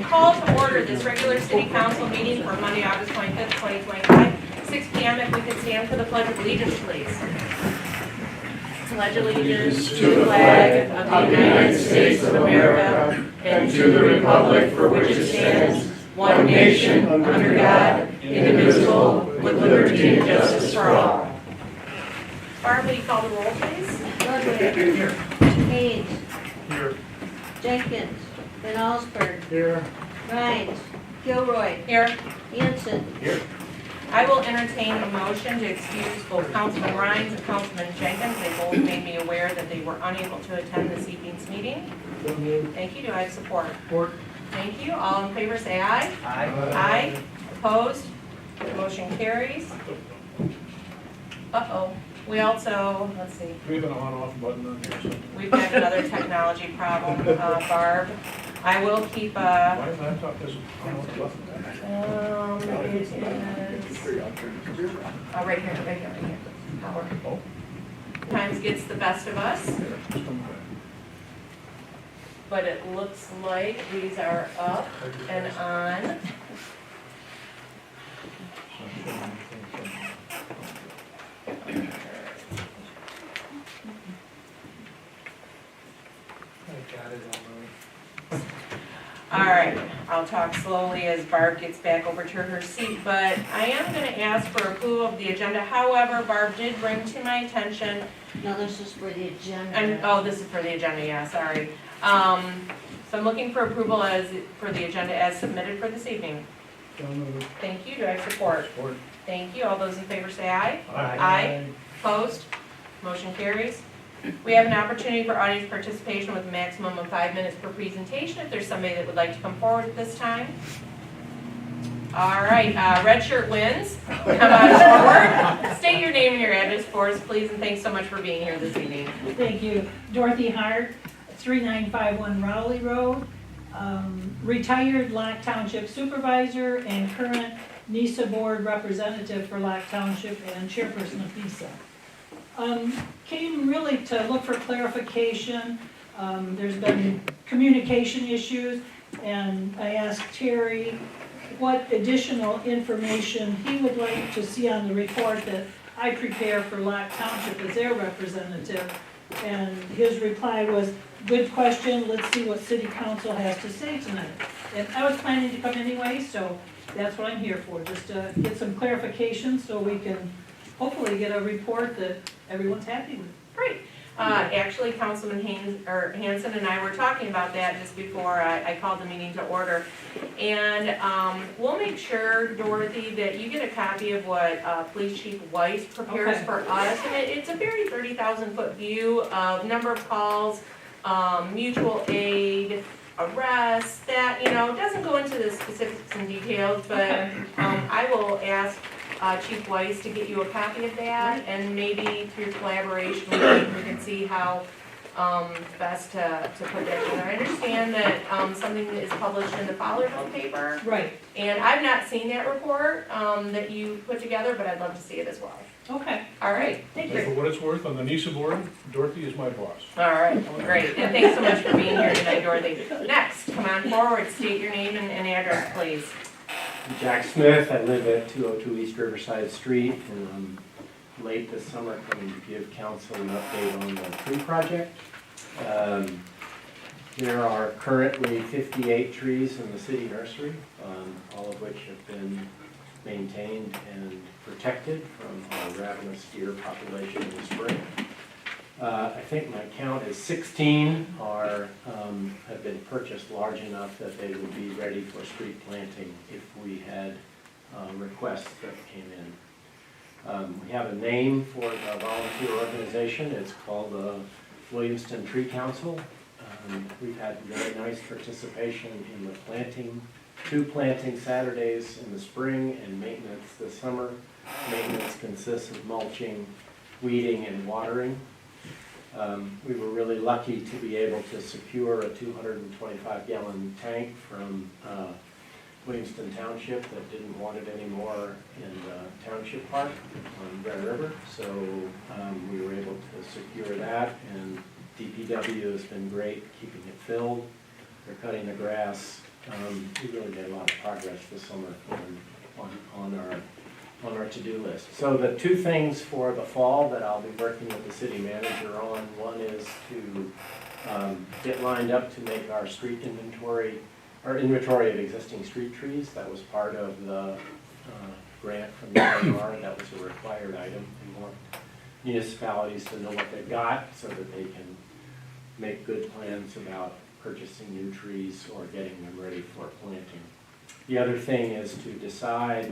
call to order this regular city council meeting for Monday, August 25th, 2025, 6 p.m. If we could stand for the Pledge of Allegiance, please. Pledge allegiance to the flag of the United States of America and to the republic for which it stands, one nation, under God, indivisible, with liberty and justice for all. Barb, will you call the roll, please? Ludwig. Here. Hayes. Here. Jenkins. Van Allsburg. Here. Rhines. Gilroy. Here. Hanson. Here. I will entertain a motion to excuse both Councilman Rhines and Councilman Jenkins. They both made me aware that they were unable to attend this evening's meeting. Thank you. Do I have support? Support. Thank you. All in favor say aye. Aye. Aye. Opposed? Motion carries. Uh-oh. We also, let's see, We have an on-off button on here, so. we've got another technology problem, Barb. I will keep My laptop has on-off button. it is, right here. Power. Oh. Times gets the best of us, Here, just come back. but it looks like these are up and on. All right, I'll talk slowly as Barb gets back over to her seat, but I am going to ask for approval of the agenda. However, Barb did bring to my attention, No, this is for the agenda. and oh, this is for the agenda, yeah, sorry. So I'm looking for approval for the agenda as submitted for this evening. Thank you. Do I have support? Support. Thank you. All those in favor say aye. Aye. Opposed? Motion carries. We have an opportunity for audience participation with a maximum of 5 minutes per presentation. If there's somebody that would like to come forward at this time. All right, red shirt wins. Come on forward. State your name and your address for us, please, and thanks so much for being here this evening. Thank you. Dorothy Hart, 3951 Rowley Road, retired Locke Township Supervisor and current NISA Board Representative for Locke Township and Chairperson of NISA. Came really to look for clarification. There's been communication issues, and I asked Terry what additional information he would like to see on the report that I prepare for Locke Township as their representative. And his reply was, good question, let's see what city council has to say tonight. And I was planning to come anyway, so that's what I'm here for, just to get some clarification so we can hopefully get a report that everyone's happy with. Great. Actually, Councilman Hanson and I were talking about that just before I called the meeting to order. And we'll make sure, Dorothy, that you get a copy of what Police Chief Weiss prepares Okay. for us. And it's a very 30,000-foot view of number of calls, mutual aid, arrests, that, doesn't go into the specifics and details, but Okay. I will ask Chief Weiss to get you a copy of that, and maybe through collaboration we can see how best to put that together. I understand that something is published in the Fowlerville paper, Right, and I've not seen that report that you put together, but I'd love to see it as well. okay, All right, thank And for you. what it's worth, on the NISA board, Dorothy is my boss. All right, great, and thanks so much for being here tonight, Dorothy. Next, come on forward, state your name and address, please. Jack Smith, I live at 202 East Riverside Street, and I'm late this summer coming to give council an update on the tree project. There are currently 58 trees in the city nursery, all of which have been maintained and protected from our ravenous deer population in the spring. I think my count is 16 have been purchased large enough that they would be ready for street planting if we had requests that came in. We have a name for the volunteer organization. It's called the Willamston Tree Council. We've had very nice participation in the planting, 2 planting Saturdays in the spring and maintenance this summer. Maintenance consists of mulching, weeding, and watering. We were really lucky to be able to secure a 225-gallon tank from Willamston Township that didn't want it anymore in the Township Park on Red River. So we were able to secure that, and DPW has been great keeping it filled. They're cutting the grass We really made a lot of progress this summer on our to-do list. So the two things for the fall that I'll be working with the city manager on, one is to get lined up to make our street inventory, our inventory of existing street trees. That was part of the grant from the DNR. That was a required item. We want municipalities to know what they've got so that they can make good plans about purchasing new trees or getting them ready for planting. The other thing is to decide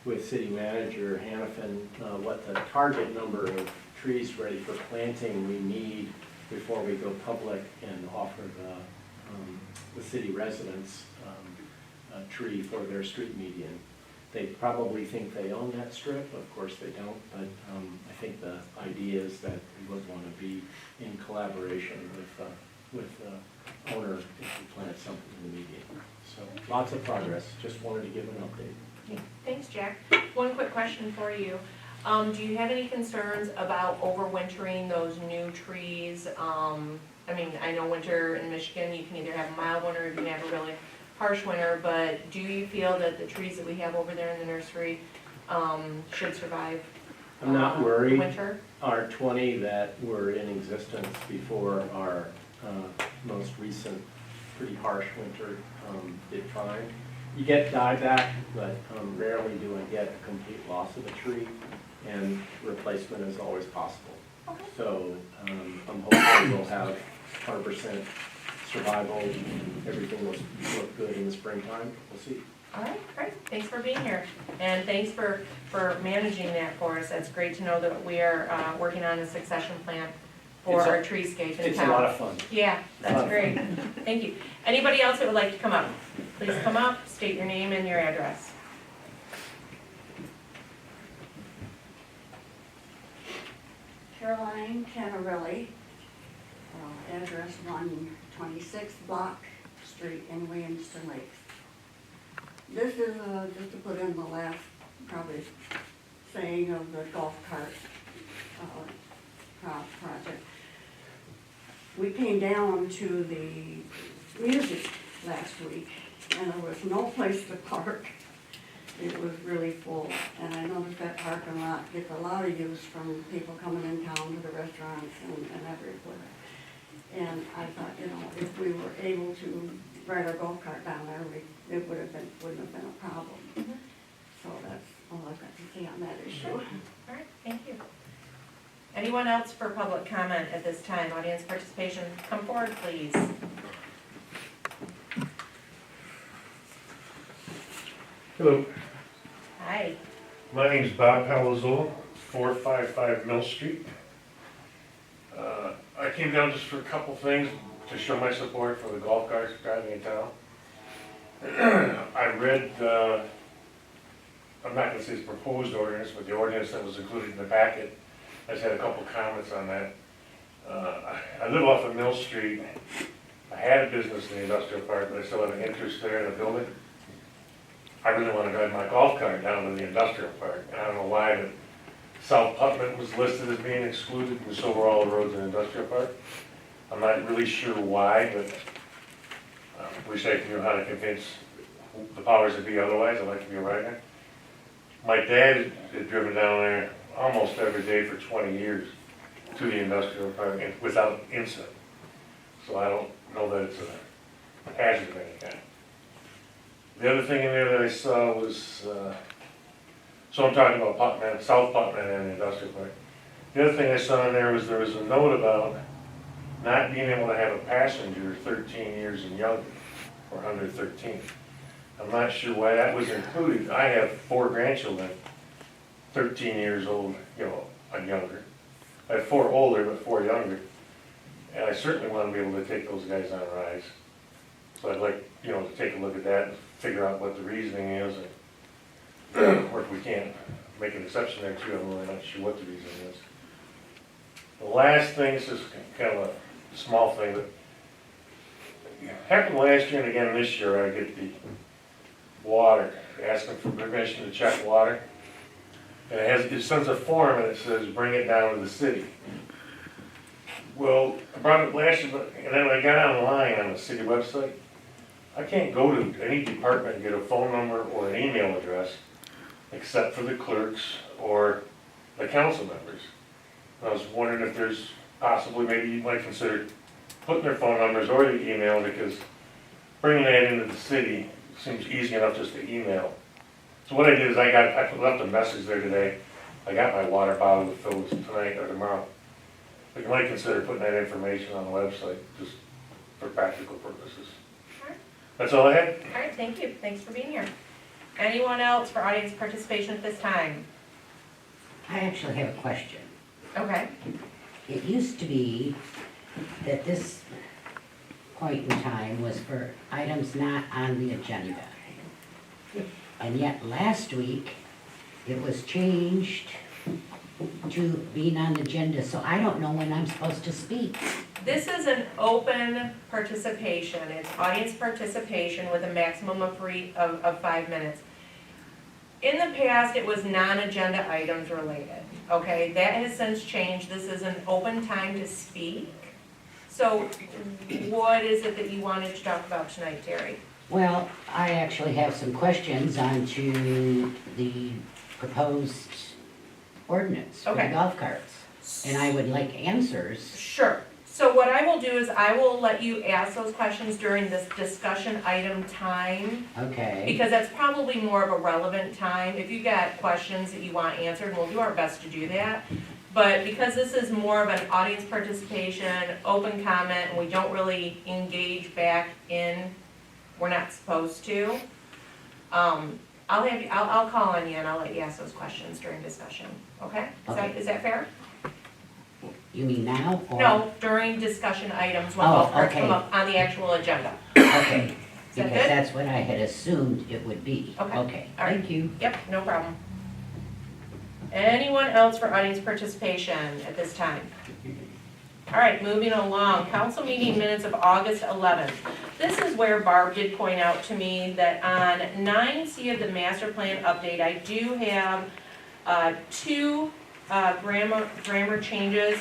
with city manager Hannafin what the target number of trees ready for planting we need before we go public and offer the city residents a tree for their street median. They probably think they own that strip. Of course they don't, but I think the idea is that we would want to be in collaboration with the owner if we plant something in the median. So lots of progress. Just wanted to give an update. Thanks, Jack. One quick question for you. Do you have any concerns about overwintering those new trees? I mean, I know winter in Michigan, you can either have a mild winter or you can have a really harsh winter, but do you feel that the trees that we have over there in the nursery should survive I'm not worried. winter? Our 20 that were in existence before our most recent pretty harsh winter did fine. You get dieback, but rarely do I get a complete loss of a tree, and replacement is always possible. Okay. So I'm hoping we'll have 100% survival, and everything will look good in the springtime. We'll see. All right, great. Thanks for being here. And thanks for managing that for us. That's great to know that we are working on a succession plan for our treescape in town. It's a lot of fun. Yeah, that's great. Thank you. Anybody else that would like to come up? Please come up, state your name and your address. Caroline Canarelli, address 126 Block Street in Willamston Lakes. This is just to put in the last, probably, saying of the golf cart project. We came down to the music last week, and there was no place to park. It was really full, and I noticed that parking lot gets a lot of use from people coming in town to the restaurants and everywhere. And I thought, you know, if we were able to ride our golf cart down there, it wouldn't have been a problem. Mm-hmm. So that's all I've got to say on that issue. All right, thank you. Anyone else for public comment at this time? Audience participation, come forward, please. Hello, Hi. my name's Bob Palazzolo, 455 Mill Street. I came down just for a couple things to show my support for the golf carts driving in town. I read, I'm not gonna say it's proposed ordinance, but the ordinance that was included in the packet. I just had a couple comments on that. I live off of Mill Street. I had a business in the industrial park, but I still have an interest there in the building. I really want to drive my golf cart down to the industrial park, and I don't know why, but South Putnam was listed as being excluded, and so were all the roads in the industrial park. I'm not really sure why, but I wish I knew how to convince the powers that be otherwise. I'd like to be a rider. My dad had driven down there almost every day for 20 years to the industrial park and without incident. So I don't know that it's a hazard of any kind. The other thing in there that I saw was, so I'm talking about Putnam, South Putnam and the industrial park. The other thing I saw in there was a note about not being able to have a passenger 13 years and younger, or under 13. I'm not sure why that was included. I have 4 grandchildren, 13 years old, you know, and younger. I have 4 older, but 4 younger. And I certainly want to be able to take those guys on rides. So I'd like, you know, to take a look at that and figure out what the reasoning is, and, or if we can't make an exception there too. I'm really not sure what the reasoning is. The last thing is just kind of a small thing that happened last year and again this year. I get the water, asking for permission to check water. And it sends a form and it says, bring it down to the city. Well, I brought it last year, and then I got online on the city website. I can't go to any department and get a phone number or an email address except for the clerks or the council members. I was wondering if there's possibly, maybe you might consider putting their phone numbers or the email, because bringing that into the city seems easy enough just to email. So what I did is I left a message there today. I got my water bottle to fill tonight or tomorrow. But you might consider putting that information on the website, just for practical purposes. Alright. That's all I had. All right, thank you. Thanks for being here. Anyone else for audience participation at this time? I actually have a question. Okay. It used to be that this point in time was for items not on the agenda. And yet last week, it was changed to being on the agenda, so I don't know when I'm supposed to speak. This is an open participation. It's audience participation with a maximum of 5 minutes. In the past, it was non-agenda items related, okay? That has since changed. This is an open time to speak. So what is it that you wanted to talk about tonight, Terry? Well, I actually have some questions onto the proposed ordinance for the Okay. golf carts. And I would like answers. Sure. So what I will do is I will let you ask those questions during this discussion item time, Okay, because that's probably more of a relevant time. If you've got questions that you want answered, we'll do our best to do that. But because this is more of an audience participation, open comment, and we don't really engage back in, we're not supposed to, I'll call on you and I'll let you ask those questions during discussion, okay? Okay. Is that fair? you mean now or? No, during discussion items when Oh, golf carts okay. come up on the actual agenda. Okay, Is that because good? that's what I had assumed it would be. Okay. Okay, All right. thank you. Yep, no problem. Anyone else for audience participation at this time? All right, moving along, council meeting minutes of August 11th. This is where Barb did point out to me that on 9C of the master plan update, I do have two grammar changes.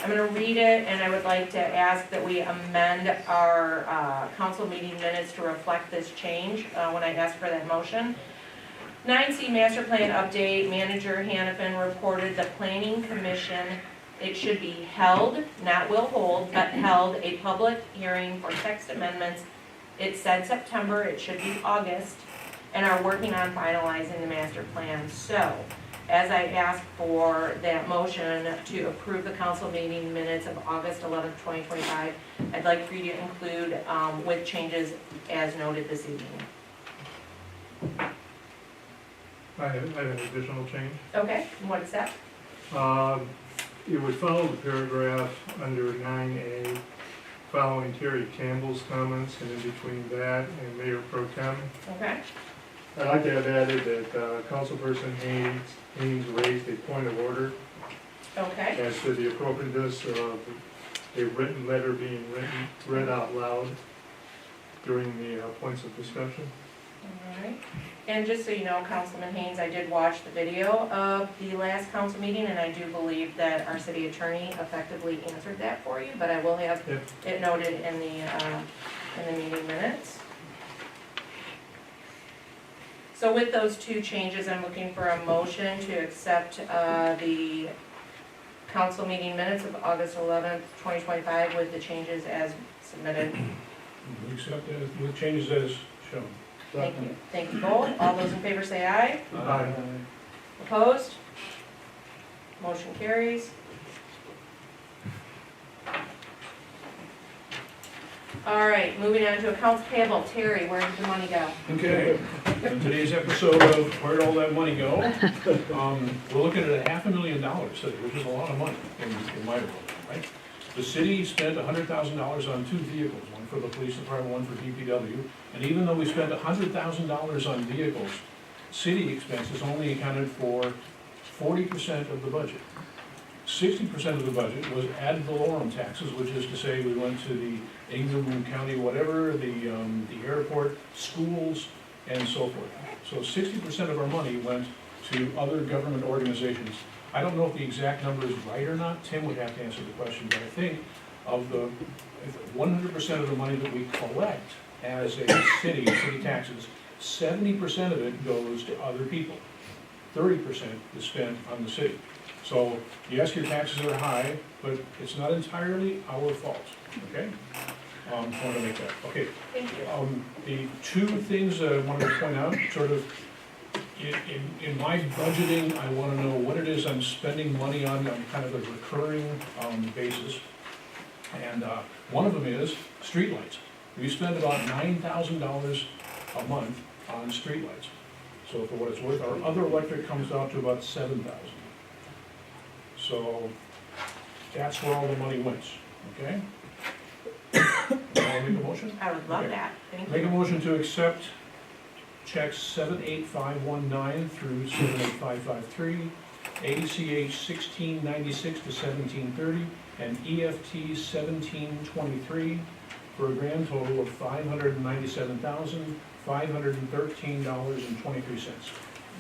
I'm gonna read it, and I would like to ask that we amend our council meeting minutes to reflect this change when I ask for that motion. 9C master plan update, Manager Hannafin reported the planning commission, it should be held, not will hold, but held a public hearing for text amendments. It said September, it should be August, and are working on finalizing the master plan. So, as I ask for that motion to approve the council meeting minutes of August 11th, 2025, I'd like for you to include with changes as noted this evening. I have an additional change. Okay, and what is that? It would follow the paragraph under 9A, following Terry Campbell's comments, and in between that and Mayor Pro Tem. Okay, I'd like to have added that Councilperson Haynes raised a point of order okay, as to the appropriateness of a written letter being read out loud during the points of discussion. all right. And just so you know, Councilman Haynes, I did watch the video of the last council meeting, and I do believe that our city attorney effectively answered that for you, but I will have Yep. it noted in the meeting minutes. So with those two changes, I'm looking for a motion to accept the council meeting minutes of August 11th, 2025 with the changes as submitted. We accept that with changes as shown. Thank you. Thank you both. All those in favor say aye. Aye. Opposed? Motion carries. All right, moving on to accounts payable. Terry, where did the money go? Okay, in today's episode of Where'd All That Money Go? We're looking at $500,000 today, which is a lot of money in my opinion, right? The city spent $100,000 on 2 vehicles, one for the police department, one for DPW. And even though we spent $100,000 on vehicles, city expenses only accounted for 40% of the budget. 60% of the budget was ad valorem taxes, which is to say we went to the Ingham County, whatever, the airport, schools, and so forth. So 60% of our money went to other government organizations. I don't know if the exact number is right or not. Tim would have to answer the question, but I think of the 100% of the money that we collect as a city taxes, 70% of it goes to other people. 30% is spent on the city. So, yes, your taxes are high, but it's not entirely our fault, okay? I want to make that, okay. Thank you. The two things that I wanted to point out, sort of, in my budgeting, I want to know what it is I'm spending money on kind of a recurring basis. And one of them is streetlights. We spend about $9,000 a month on streetlights. So for what it's worth, our other electric comes out to about $7,000. So that's where all the money went, okay? I'll make a motion? I would love Okay. that, thank Make a you. motion to accept checks 78519 through 78553, ACH 1696 to 1730, and EFT 1723 for a grand total of $597,513.23.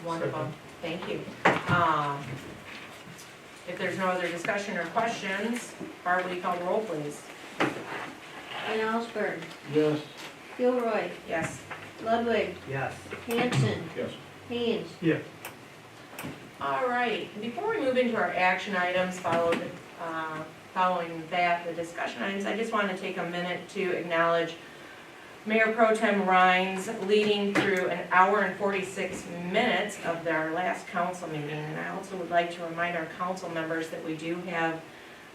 Wonderful, thank you. If there's no other discussion or questions, Barb, will you call the roll, please? Van Allsburg, Yes. Gilroy, Yes. Ludwig, Yes. Hanson, Yes. Haynes. Yeah. All right, before we move into our action items, following that, the discussion items, I just want to take a minute to acknowledge Mayor Pro Tem Rhines leading through an hour and 46 minutes of our last council meeting. And I also would like to remind our council members that we do have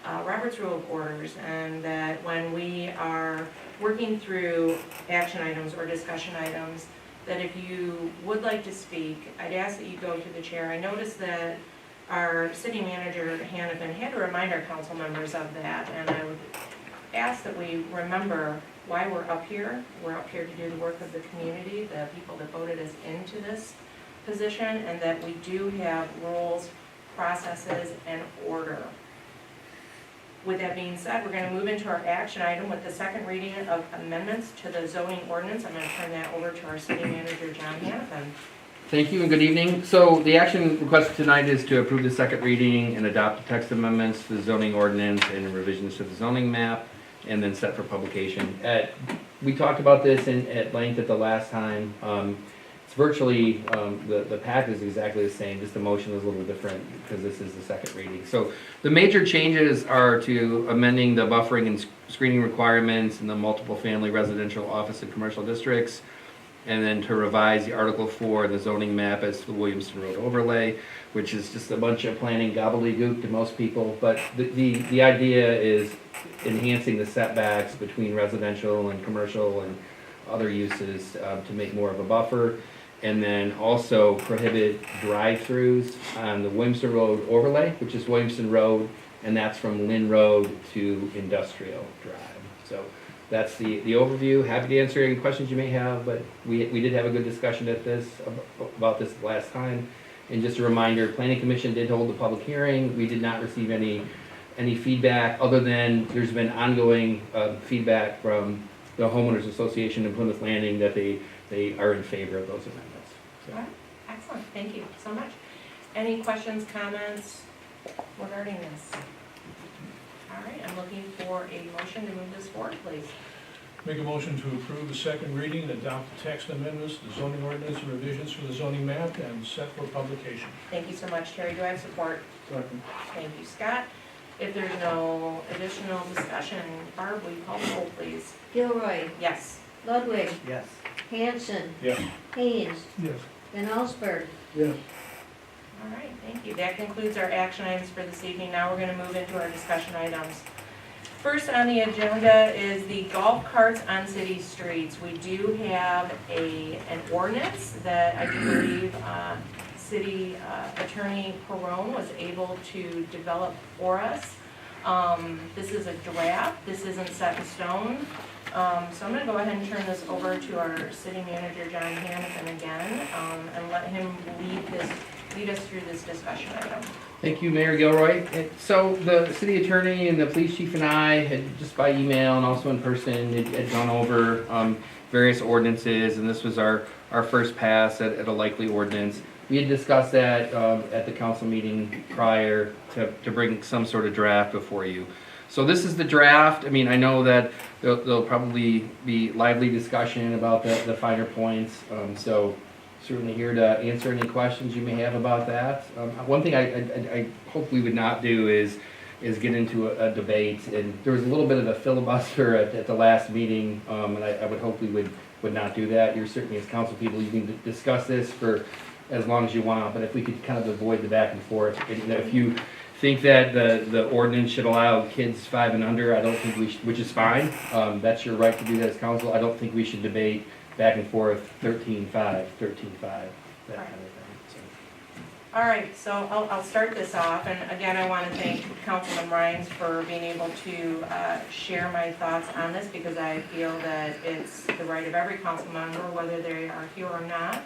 Robert's Rule of Orders, and that when we are working through action items or discussion items, that if you would like to speak, I'd ask that you go to the chair. I noticed that our city manager, Hannafin, had to remind our council members of that, and I would ask that we remember why we're up here. We're up here to do the work of the community, the people that voted us into this position, and that we do have rules, processes, and order. With that being said, we're going to move into our action item with the second reading of amendments to the zoning ordinance. I'm going to turn that over to our city manager, John Hannafin. Thank you and good evening. So the action requested tonight is to approve the second reading and adopt the text amendments to the zoning ordinance and revisions to the zoning map, and then set for publication. We talked about this at length at the last time. It's virtually, the path is exactly the same, just the motion is a little different because this is the second reading. So the major changes are to amending the buffering and screening requirements in the multiple family residential office and commercial districts, and then to revise the Article 4 of the zoning map as to the Williamston Road overlay, which is just a bunch of planning gobbledygook to most people. But the idea is enhancing the setbacks between residential and commercial and other uses to make more of a buffer. And then also prohibit drive-throughs on the Williamston Road overlay, which is Williamston Road, and that's from Lynn Road to Industrial Drive. So that's the overview. Happy to answer any questions you may have, but we did have a good discussion about this last time. And just a reminder, Planning Commission did hold the public hearing. We did not receive any feedback, other than there's been ongoing feedback from the Homeowners Association in Plymouth Landing that they are in favor of those amendments. So. All right, excellent, thank you so much. Any questions, comments regarding this? All right, I'm looking for a motion to move this forward, please. Make a motion to approve the second reading, adopt the text amendments, the zoning ordinance and revisions for the zoning map, and set for publication. Thank you so much, Terry. Do I have support? Thank you, Scott. If there's no additional discussion, Barb, will you call the roll, please? Gilroy, Yes. Ludwig, Yes. Hanson, Yes. Haynes, Yes. Van Allsburg. Yes. All right, thank you. That concludes our action items for this evening. Now we're going to move into our discussion items. First on the agenda is the golf carts on city streets. We do have an ordinance that I do believe City Attorney Perone was able to develop for us. This is a draft. This isn't set in stone. So I'm going to go ahead and turn this over to our city manager, John Hannafin, again, and let him lead us through this discussion item. Thank you, Mayor Gilroy. So the city attorney and the police chief and I had, just by email and also in person, had gone over various ordinances, and this was our first pass at a likely ordinance. We had discussed that at the council meeting prior to bring some sort of draft before you. So this is the draft. I mean, I know that there'll probably be lively discussion about the finer points. So certainly here to answer any questions you may have about that. One thing I hope we would not do is get into a debate. And there was a little bit of a filibuster at the last meeting, and I would hope we would not do that. You're certainly, as council people, you can discuss this for as long as you want, but if we could kind of avoid the back and forth. And if you think that the ordinance should allow kids 5 and under, I don't think we should, which is fine. That's your right to do that as council. I don't think we should debate back and forth 13-5, 13-5, that kind of thing. So. All right, so I'll start this off, and again, I want to thank Councilman Rhines for being able to share my thoughts on this, because I feel that it's the right of every council member, whether they are here or not,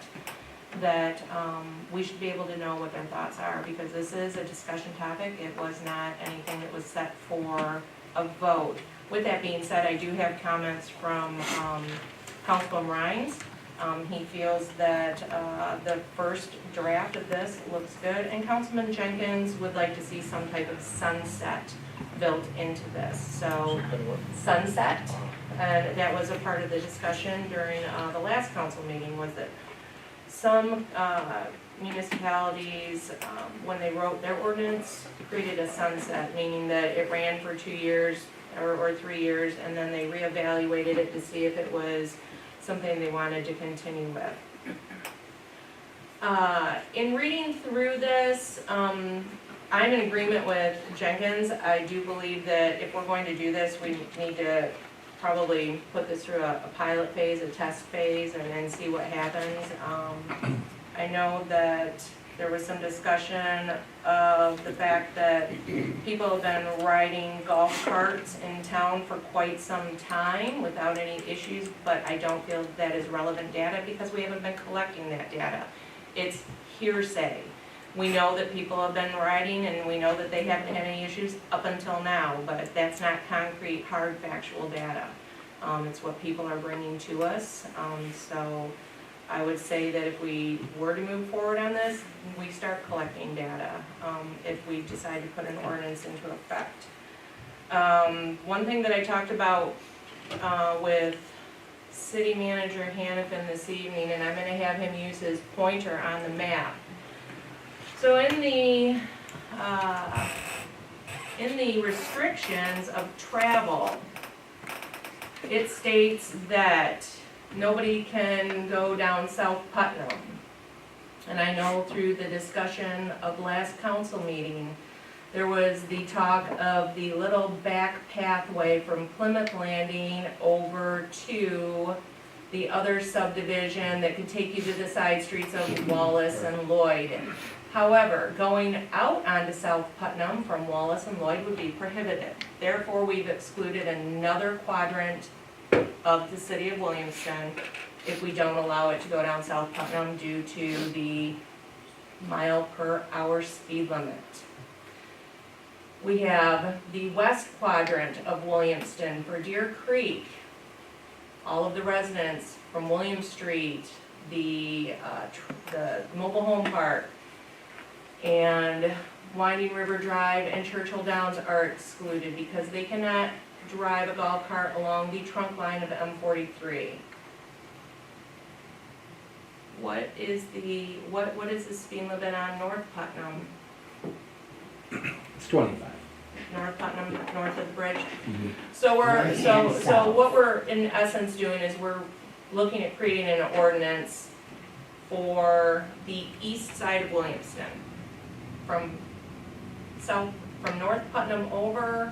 that we should be able to know what their thoughts are, because this is a discussion topic. It was not anything that was set for a vote. With that being said, I do have comments from Councilman Rhines. He feels that the first draft of this looks good, and Councilman Jenkins would like to see some type of sunset built into this. So, sunset, and that was a part of the discussion during the last council meeting, was that some municipalities, when they wrote their ordinance, created a sunset, meaning that it ran for 2 years or 3 years, and then they reevaluated it to see if it was something they wanted to continue with. In reading through this, I'm in agreement with Jenkins. I do believe that if we're going to do this, we need to probably put this through a pilot phase, a test phase, and then see what happens. I know that there was some discussion of the fact that people have been riding golf carts in town for quite some time without any issues, but I don't feel that is relevant data because we haven't been collecting that data. It's hearsay. We know that people have been riding and we know that they haven't had any issues up until now, but that's not concrete, hard, factual data. It's what people are bringing to us. So I would say that if we were to move forward on this, we start collecting data if we decide to put an ordinance into effect. One thing that I talked about with City Manager Hannafin this evening, and I'm going to have him use his pointer on the map. So in the restrictions of travel, it states that nobody can go down South Putnam. And I know through the discussion of last council meeting, there was the talk of the little back pathway from Plymouth Landing over to the other subdivision that could take you to the side streets of Wallace and Lloyd. However, going out onto South Putnam from Wallace and Lloyd would be prohibited. Therefore, we've excluded another quadrant of the city of Williamston if we don't allow it to go down South Putnam due to the mile-per-hour speed limit. We have the west quadrant of Williamston for Deer Creek. All of the residents from William Street, the mobile home park, and Winding River Drive and Churchill Downs are excluded because they cannot drive a golf cart along the trunk line of M43. What is the speed limit on North Putnam? It's 25. North Putnam, north of the bridge. Mm-hmm. So North and south. what we're in essence doing is we're looking at creating an ordinance for the east side of Williamston. From North Putnam over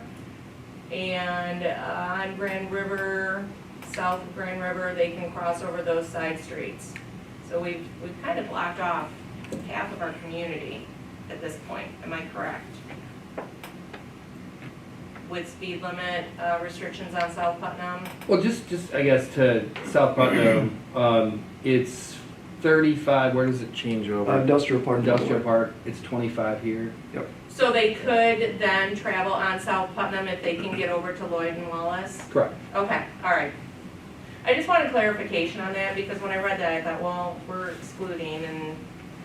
and on Grand River, south of Grand River, they can cross over those side streets. So we've kind of blocked off half of our community at this point. Am I correct? With speed limit restrictions on South Putnam? Well, just I guess to South Putnam, it's 35. Where does it change over? Industrial Park. Industrial Park. It's 25 here. Yep. So they could then travel on South Putnam if they can get over to Lloyd and Wallace? Correct. Okay, all right. I just wanted clarification on that because when I read that, I thought, well, we're excluding, and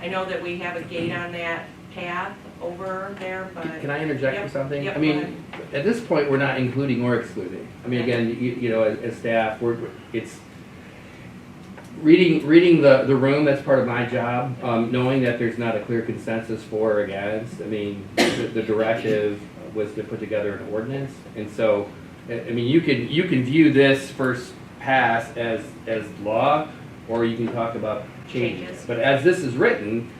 I know that we have a gate on that path over there, but. Can I interject Yep, for something? yep, I go ahead. mean, at this point, we're not including or excluding. I mean, again, you know, as staff, it's reading the room, that's part of my job, knowing that there's not a clear consensus for or against. I mean, the directive was to put together an ordinance, and so, I mean, you can view this first pass as law, or you can talk about changes. But as this is written,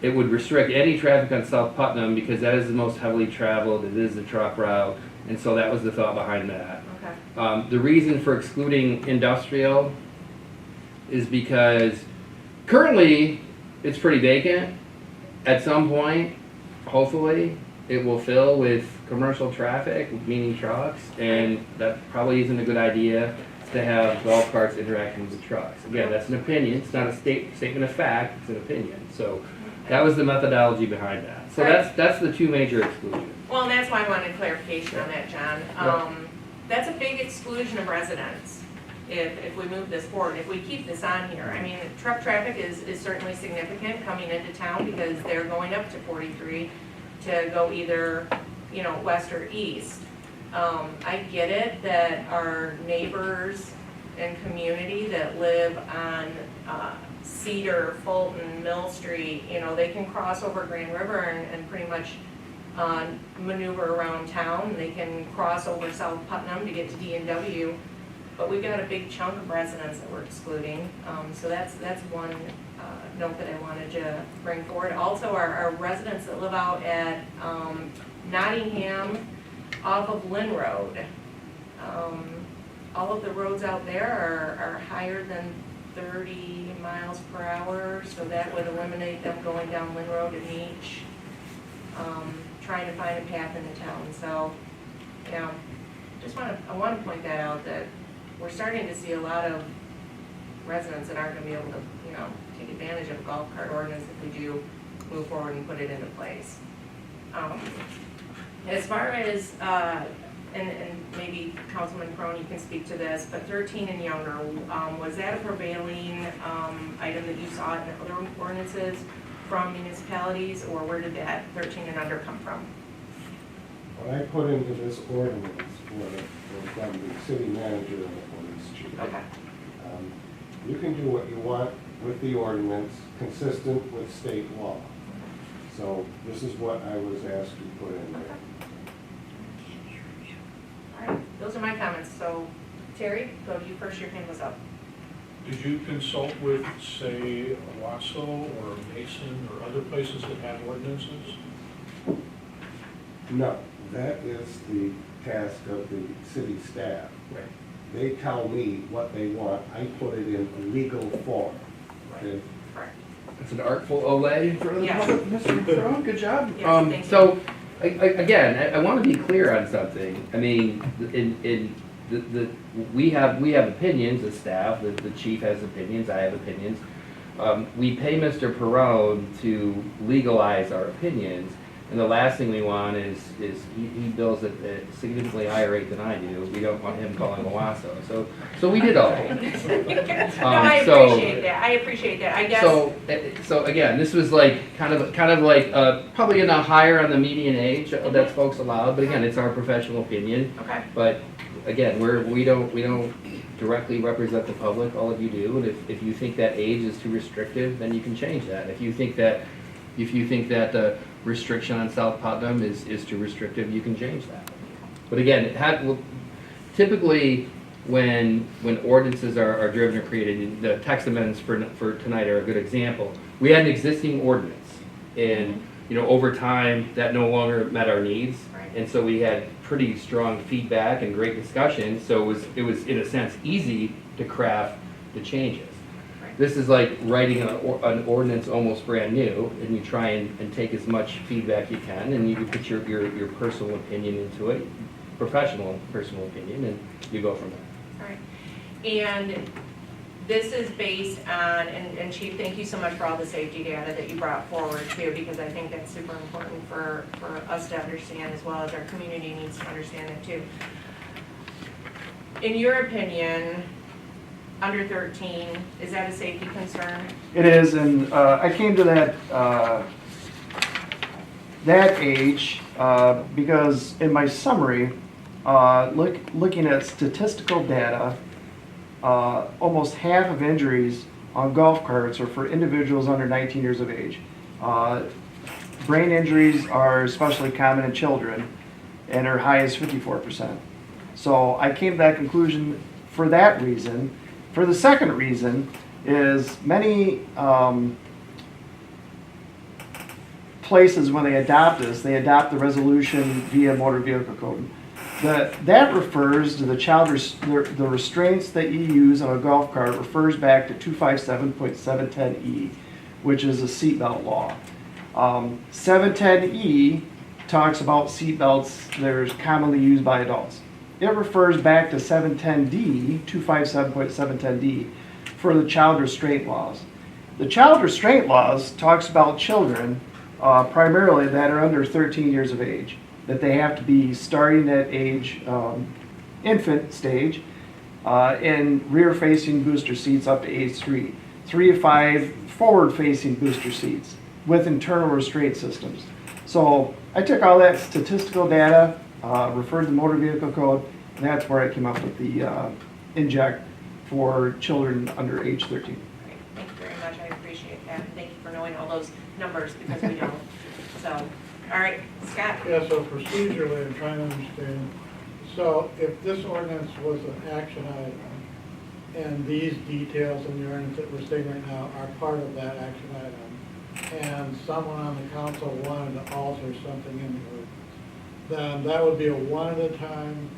it would restrict any traffic on South Putnam because that is the most heavily traveled, it is the truck route, and so that was the thought behind that. Okay. The reason for excluding industrial is because currently it's pretty vacant. At some point, hopefully, it will fill with commercial traffic, meaning trucks, and that probably isn't a good idea to have golf carts interacting with trucks. Again, that's an opinion, it's not a statement of fact, it's an opinion. So that was the methodology behind that. So that's the two major exclusions. Well, and that's why I wanted clarification on that, John. That's a big exclusion of residents if we move this forward, if we keep this on here. I mean, truck traffic is certainly significant coming into town because they're going up to 43 to go either, you know, west or east. I get it that our neighbors and community that live on Cedar, Fulton, Mill Street, you know, they can cross over Grand River and pretty much maneuver around town. They can cross over South Putnam to get to D&W, but we've got a big chunk of residents that we're excluding. So that's one note that I wanted to bring forward. Also, our residents that live out at Nottingham off of Lynn Road. All of the roads out there are higher than 30 miles per hour, so that would eliminate them going down Lynn Road and each trying to find a path into town. So, you know, I want to point that out, that we're starting to see a lot of residents that aren't going to be able to, you know, take advantage of a golf cart ordinance if we do move forward and put it into place. As far as, and maybe Councilman Crone, you can speak to this, but 13 and younger, was that a prevailing item that you saw in other ordinances from municipalities, or where did that 13 and under come from? What I put into this ordinance was from the city manager and the police chief. Okay. You can do what you want with the ordinance, consistent with state law. So this is what I was asked to put in there. All right, those are my comments. So, Terry, go to you first. Your hand was up. Did you consult with, say, Wasso or Mason or other places that have ordinances? No, that is the task of the city staff. Right. They tell me what they want. I put it in a legal form. Okay? Correct. It's an artful Olay in front of the Yes. public, Mr. Crone, good job. Yes, thank you. So, again, I want to be clear on something. I mean, we have opinions as staff, the chief has opinions, I have opinions. We pay Mr. Perrone to legalize our opinions, and the last thing we want is he bills at a significantly higher rate than I do. We don't want him calling Owasso. So we did all. No, I appreciate that. I appreciate that. I guess. So again, this was like kind of like probably not higher on the median age that folks allowed, but again, it's our professional opinion. Okay. But again, we don't directly represent the public. All of you do, and if you think that age is too restrictive, then you can change that. If you think that the restriction on South Putnam is too restrictive, you can change that. But again, typically when ordinances are driven or created, the text amendments for tonight are a good example. We had an existing ordinance, and over time that no longer met our needs, and so we had pretty strong feedback and great discussion. So it was in a sense easy to craft the changes. This is like writing an ordinance almost brand new, and you try and take as much feedback you can, and you put your personal opinion into it, professional personal opinion, and you go from there. All right. And this is based on, and Chief, thank you so much for all the safety data that you brought forward too, because I think that's super important for us to understand, as well as our community needs to understand it too. In your opinion, under 13, is that a safety concern? It is, and I came to that that age, because in my summary, looking at statistical data, almost half of injuries on golf carts are for individuals under 19 years of age. Brain injuries are especially common in children and are high as 54%. So I came to that conclusion for that reason. For the second reason is many places, when they adopt this, they adopt the resolution via motor vehicle code. That refers to the restraints that you use on a golf cart refers back to 257.710E, which is a seatbelt law. 710E talks about seatbelts that are commonly used by adults. It refers back to 710D, 257.710D, for the child restraint laws. The child restraint laws talks about children primarily that are under 13 years of age, that they have to be starting at age infant stage in rear-facing booster seats up to age 3. 3 to 5 forward-facing booster seats with internal restraint systems. So I took all that statistical data, referred to the motor vehicle code, and that's where I came up with the inject for children under age 13. Great, thank you very much, I appreciate that, thank you for knowing all those numbers, because we don't. So, all right, Scott? Yeah, so procedurally, I'm trying to understand. So if this ordinance was an action item, and these details in the ordinance that we're saying right now are part of that action item, and someone on the council wanted to alter something in the ordinance, then that would be a one-at-a-time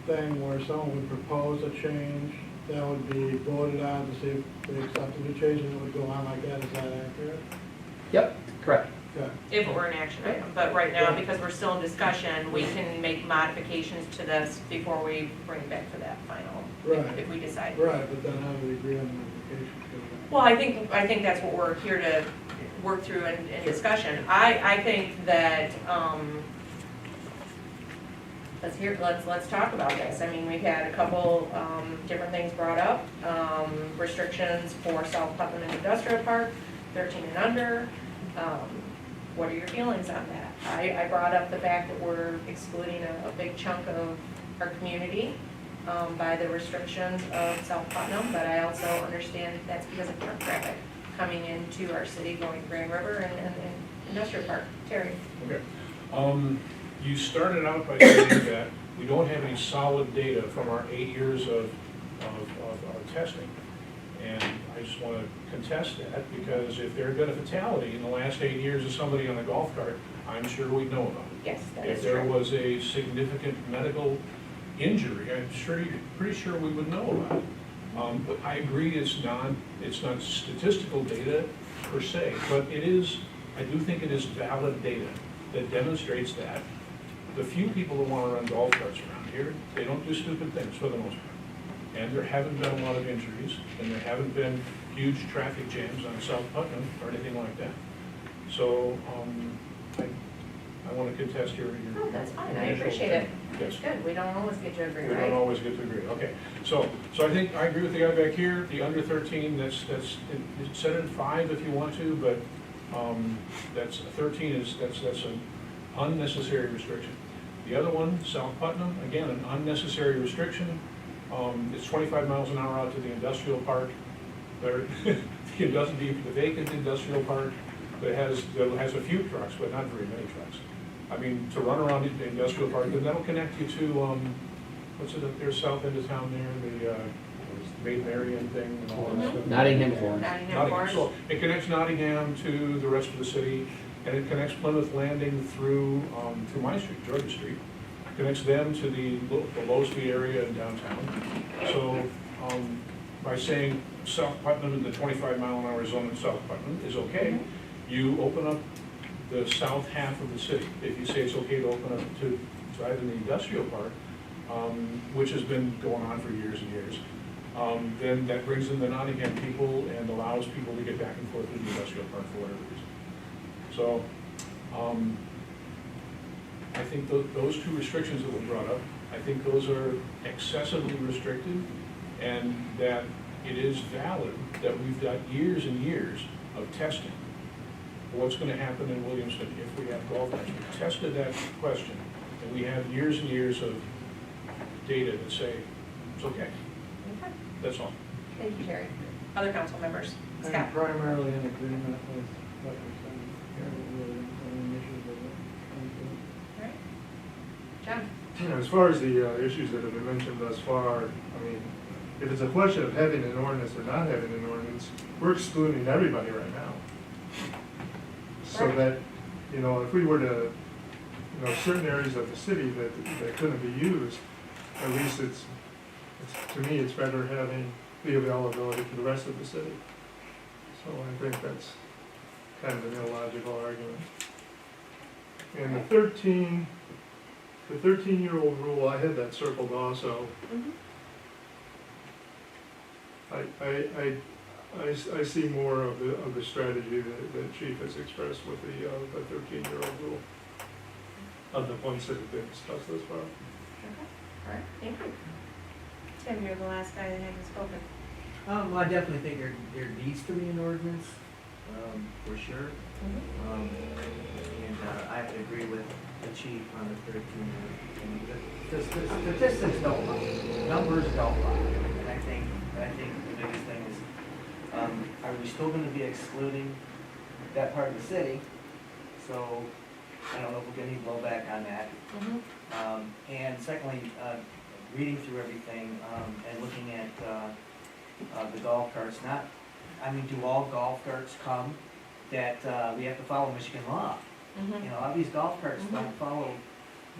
thing where someone would propose a change, that would be voted on to see if they accepted the change, and it would go on like that. Is that accurate? Yep, correct. Okay. If it were an action item, but right now, because we're still in discussion, we can make modifications to this before we bring it back for that final, Right. if we decide. Right, but then how do we agree on the modifications? Well, I think that's what we're here to work through in discussion. I think that, let's talk about this. I mean, we've had a couple, different things brought up. Restrictions for South Putnam Industrial Park, 13 and under. What are your feelings on that? I brought up the fact that we're excluding a big chunk of our community by the restrictions of South Putnam, but I also understand that's because of truck traffic coming into our city, going to Grand River and Industrial Park. Terry? Okay. You started out by saying that we don't have any solid data from our 8 years of our testing. And I just want to contest that, because if there had been a fatality in the last 8 years of somebody on a golf cart, I'm sure we'd know about it. Yes, that If is there true. was a significant medical injury, pretty sure we would know about it. But I agree it's not statistical data per se, but I do think it is valid data that demonstrates that the few people who want to run golf carts around here, they don't do stupid things for the most part. And there haven't been a lot of injuries, and there haven't been huge traffic jams on South Putnam or anything like that. So, I want to contest your. Oh, that's fine, I initial appreciate thing. it. Yes. Good, we don't always get to agree, We right? don't always get to agree, okay. So I think, I agree with the guy back here, the under 13, set it at 5 if you want to, but, that's, 13 that's an unnecessary restriction. The other one, South Putnam, again, an unnecessary restriction. It's 25 miles an hour out to the industrial park. There, the vacant industrial park that has a few trucks, but not very many trucks. I mean, to run around the industrial park, then that'll connect you to, what's it up there, south end of town there, the Maid Marian thing and all that stuff. Nottingham Forest. Nottingham Forest. So it connects Nottingham to the rest of the city, and it connects Plymouth Landing through my street, Georgia Street. Connects them to the Lowesby area in downtown. So by saying South Putnam in the 25-mile-an-hour zone in South Putnam is okay, you open up the south half of the city. If you say it's okay to open up to drive in the industrial park, which has been going on for years and years, then that brings in the Nottingham people and allows people to get back and forth to the industrial park for whatever reason. So I think those two restrictions that were brought up, I think those are excessively restricted, and that it is valid that we've got years and years of testing what's gonna happen in Williamston if we have golf carts. We tested that question, and we have years and years of data that say, it's okay, Okay. that's all. Thank you, Terry. Other council members? I'm Scott? primarily in agreement with what you're saying. There are really any issues with it. Thank you. All right. John? You know, as far as the issues that have been mentioned thus far, I mean, if it's a question of having an ordinance or not having an ordinance, we're excluding everybody right now. So Right. that, you know, if we were to, you know, certain areas of the city that couldn't be used, at least it's, to me, it's better having the availability for the rest of the city. So I think that's kind of an illogical argument. And the 13-year-old rule, I had that circled also. I see more of the strategy that Chief has expressed with the 13-year-old rule of the ones that have been discussed thus far. Okay. All right, thank you. Tim, you're the last guy that hasn't spoken. Well, I definitely think there needs to be an ordinance, for sure. And I have to agree with the chief on the 13. The statistics don't lie, numbers don't lie. And I think the biggest thing is, are we still gonna be excluding that part of the city? So, I don't know if we're getting any blowback on that. And secondly, reading through everything, and looking at the golf carts, do all golf carts come that we have to follow Michigan law? You know, a lot of these golf carts don't follow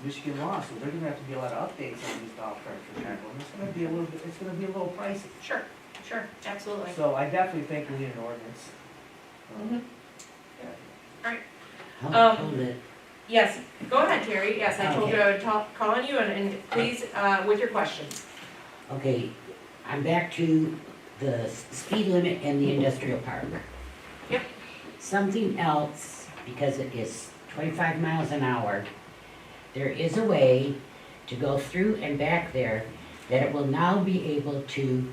Michigan law, so there's gonna have to be a lot of updates on these golf carts, for example, and it's gonna be a little pricey. Sure, absolutely. So I definitely think we need an ordinance. Hold it. Yes, go ahead, Terry. Yes, I told you I would call on you, and please, with your questions. Okay, I'm back to the speed limit in the industrial park. Yep. Something else, because it is 25 miles an hour, there is a way to go through and back there that it will now be able to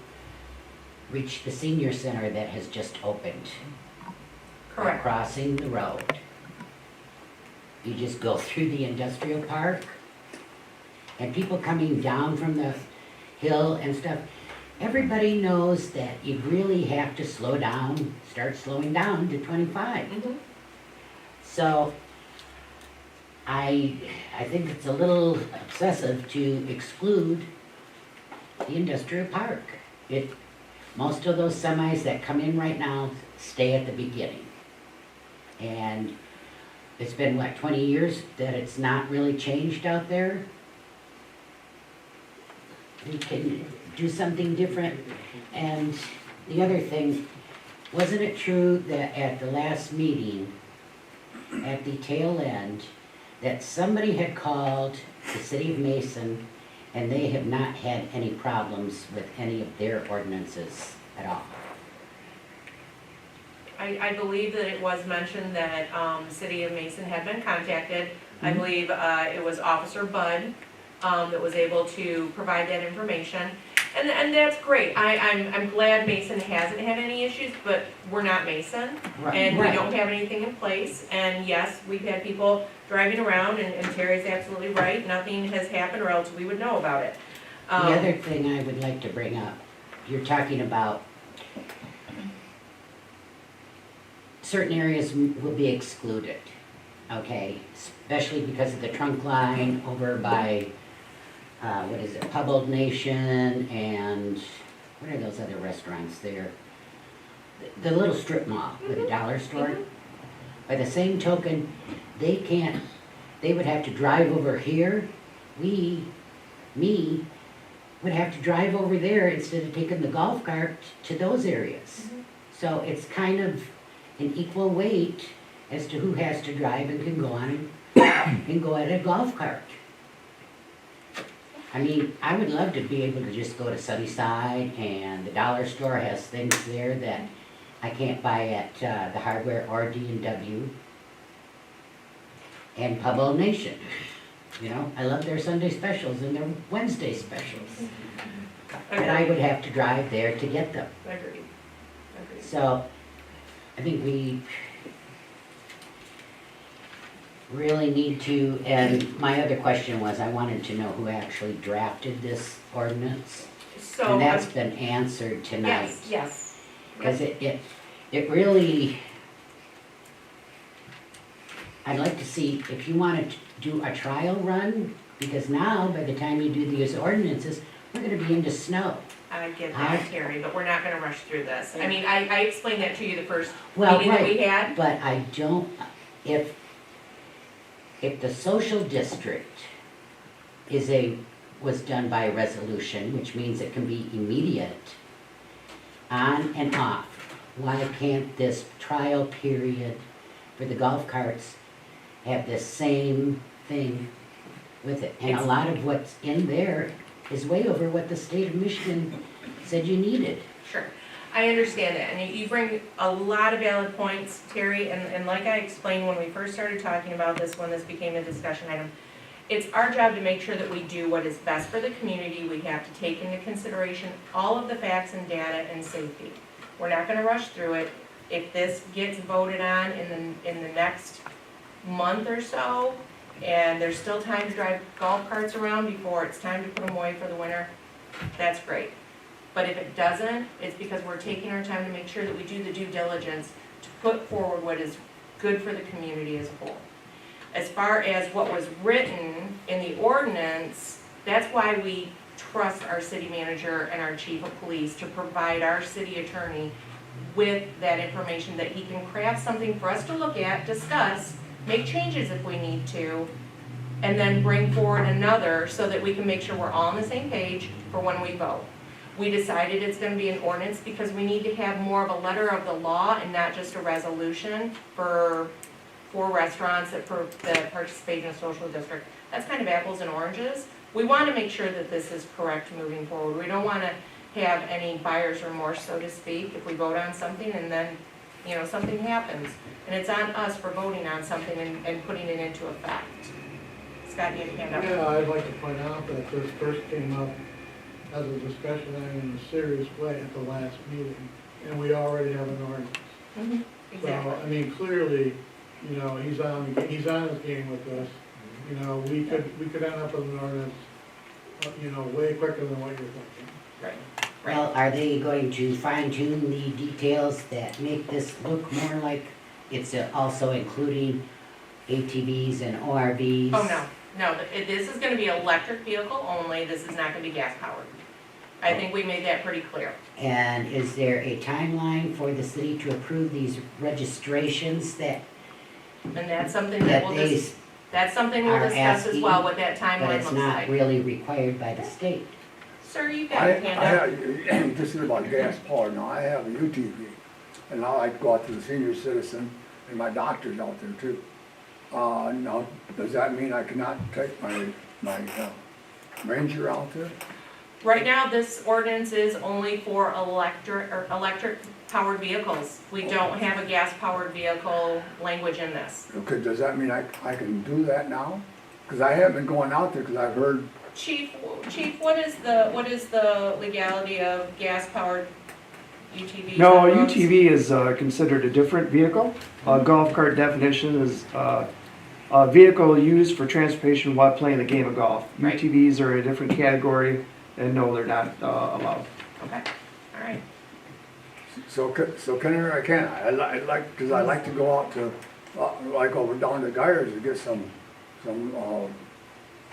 reach the senior center that has just opened. By Correct. crossing the road. You just go through the industrial park, and people coming down from the hill and stuff, everybody knows that you really have to slow down, start slowing down to 25. So, I think it's a little excessive to exclude the industrial park. Most of those semis that come in right now stay at the beginning. And it's been, 20 years that it's not really changed out there? We can do something different. And the other thing, wasn't it true that at the last meeting, at the tail end, that somebody had called the city of Mason and they have not had any problems with any of their ordinances at all? I believe that it was mentioned that the city of Mason had been contacted. I believe it was Officer Bud that was able to provide that information. And that's great. I'm glad Mason hasn't had any issues, but we're not Mason. And we don't have anything in place. And yes, we've had people driving around, and Terry's absolutely right. Nothing has happened, or else we would know about it. The other thing I would like to bring up, you're talking about certain areas will be excluded, okay? Especially because of the trunk line over by, Pub Nation, and what are those other restaurants there? The little strip mall with a dollar store. By the same token, they would have to drive over here. Me, would have to drive over there instead of taking the golf cart to those areas. So it's kind of an equal weight as to who has to drive and can go on and go at a golf cart. I mean, I would love to be able to just go to Sunnyside, and the dollar store has things there that I can't buy at the hardware or D&W and Pub Nation. You know, I love their Sunday specials and their Wednesday specials. And I would have to drive there to get them. Agreed. So, I think we really need to, and my other question was, I wanted to know who actually drafted this ordinance. So, And that's been answered tonight. yes. Because it really, I'd like to see, if you want to do a trial run, because now, by the time you do these ordinances, we're gonna be into snow. I get that, Terry, but we're not gonna rush through this. I mean, I explained that to you the first Well, meeting that we right, had. but I don't, if the social district was done by a resolution, which means it can be immediate, on and off, why can't this trial period for the golf carts have the same thing with it? And a lot of what's in there is way over what the state of Michigan said you needed. Sure, I understand that, and you bring a lot of valid points, Terry, and like I explained when we first started talking about this, when this became a discussion item, it's our job to make sure that we do what is best for the community. We have to take into consideration all of the facts and data and safety. We're not gonna rush through it. If this gets voted on in the next month or so, and there's still time to drive golf carts around before it's time to put them away for the winter, that's great. But if it doesn't, it's because we're taking our time to make sure that we do the due diligence to put forward what is good for the community as a whole. As far as what was written in the ordinance, that's why we trust our city manager and our chief of police to provide our city attorney with that information, that he can craft something for us to look at, discuss, make changes if we need to, and then bring forward another so that we can make sure we're all on the same page for when we vote. We decided it's gonna be an ordinance because we need to have more of a letter of the law and not just a resolution for restaurants that participate in a social district. That's kind of apples and oranges. We wanna make sure that this is correct moving forward. We don't wanna have any buyer's remorse, so to speak, if we vote on something and then, something happens. And it's on us for voting on something and putting it into effect. Scott, you have a hand up? Yeah, I'd like to point out that this first came up as a discussion item in a serious way at the last meeting, and we already have an ordinance. Mhm, exactly. So, I mean, clearly, he's on his game with us. We could end up with an ordinance, way quicker than what you're thinking. Right. Well, are they going to fine tune the details that make this look more like it's also including ATVs and ORVs? Oh, no, this is gonna be electric vehicle only, this is not gonna be gas powered. I think we made that pretty clear. And is there a timeline for the city to approve these registrations that And that's something that we'll they, that's something we'll are discuss as asking, well, what that but timeline it's looks not like. really required by the state? Sir, you've got your hand up. This is about gas powered. Now, I have a UTV, and I like to go out to the senior citizen, and my doctor's out there too. Now, does that mean I cannot take my Ranger out there? Right now, this ordinance is only for electric powered vehicles. We don't have a gas powered vehicle language in this. Okay, does that mean I can do that now? Because I haven't been going out there, because I've heard. Chief, what is the legality of gas powered UTVs? No, on a roads? UTV is considered a different vehicle. A golf cart definition is a vehicle used for transportation while playing the game of golf. Right. UTVs are a different category, and no, they're not allowed. Okay, all right. So can I like, because I like to go out to, like over down to Geyers to get some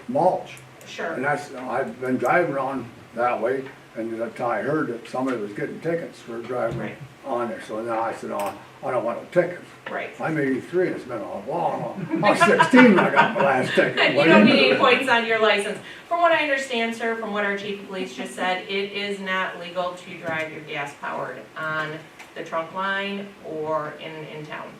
mulch. Sure. And I've been driving around that way, and until I heard that somebody was getting tickets for driving Right. on there, so now I said, oh, I don't want no tickets. Right. I'm 83, it's been a long, I was 16 when I got my last ticket. You don't need any points on your license. From what I understand, sir, from what our chief of police just said, it is not legal to drive your gas powered on the trunk line or in town.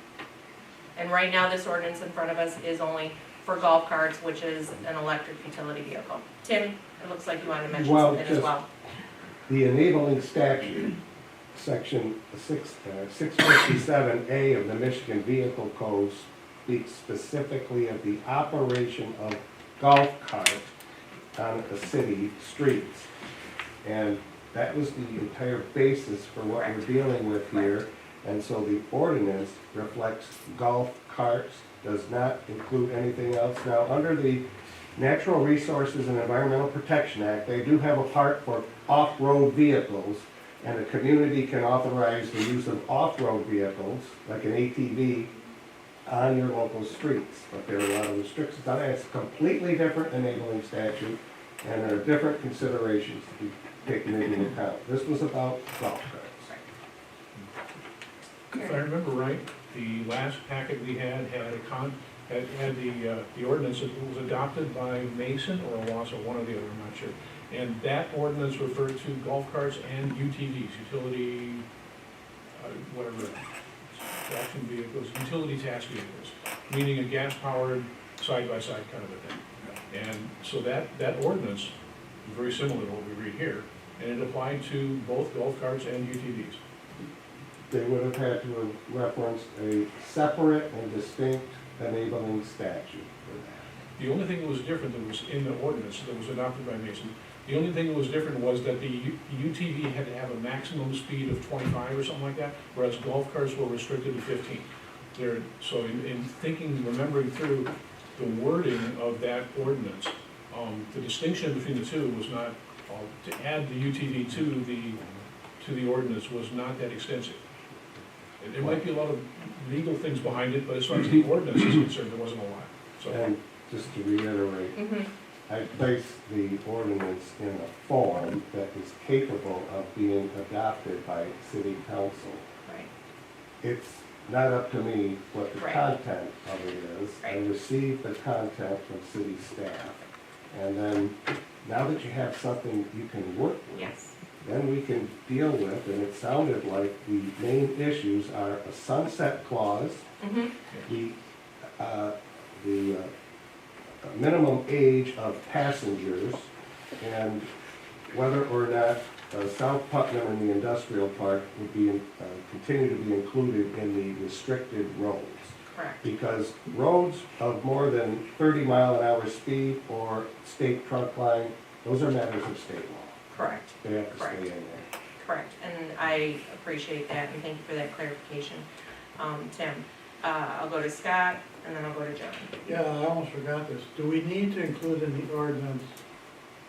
And right now, this ordinance in front of us is only for golf carts, which is an electric utility vehicle. Tim, it looks like you wanted to mention something as well. The enabling statute, section 657A of the Michigan Vehicle Code speaks specifically of the operation of golf carts on the city streets. And that was the entire basis for what we're dealing with here. And so the ordinance reflects golf carts, does not include anything else. Now, under the Natural Resources and Environmental Protection Act, they do have a part for off-road vehicles, and the community can authorize the use of off-road vehicles, like an ATV, on your local streets. But there are a lot of restrictions on it. It's a completely different enabling statute, and there are different considerations to be taken into account. This was about golf carts. If I remember right, the last packet we had had the ordinance that was adopted by Mason or Owasso, one or the other, I'm not sure. And that ordinance referred to golf carts and UTVs, utility, whatever, action vehicles, utility task vehicles, meaning a gas-powered side-by-side kind of a thing. And so that ordinance is very similar to what we read here, and it applied to both golf carts and UTVs. They would have had to have referenced a separate and distinct enabling statute for that. The only thing that was different that was in the ordinance that was adopted by Mason, the only thing that was different was that the UTV had to have a maximum speed of 25 or something like that, whereas golf carts were restricted to 15. So in thinking, remembering through the wording of that ordinance, the distinction between the two was not, to add the UTV to the ordinance was not that extensive. There might be a lot of legal things behind it, but as far as the ordinance is concerned, there wasn't a lot. So, And just to reiterate, I place the ordinance in a form that is capable of being adopted by city council. Right. It's not up to me what the Right. content of it is. I Right. receive the content from city staff. And then, now that you have something you can work with, Yes. then we can deal with, and it sounded like the main issues are a sunset clause, the minimum age of passengers, and whether or not South Putnam and the industrial park would be, continue to be included in the restricted roads. Correct. Because roads of more than 30-mile-an-hour speed or state trunk line, those are matters of state law. Correct. They have to Correct. stay in there. Correct, and I appreciate that, and thank you for that clarification, Tim. I'll go to Scott, and then I'll go to John. Yeah, I almost forgot this. Do we need to include in the ordinance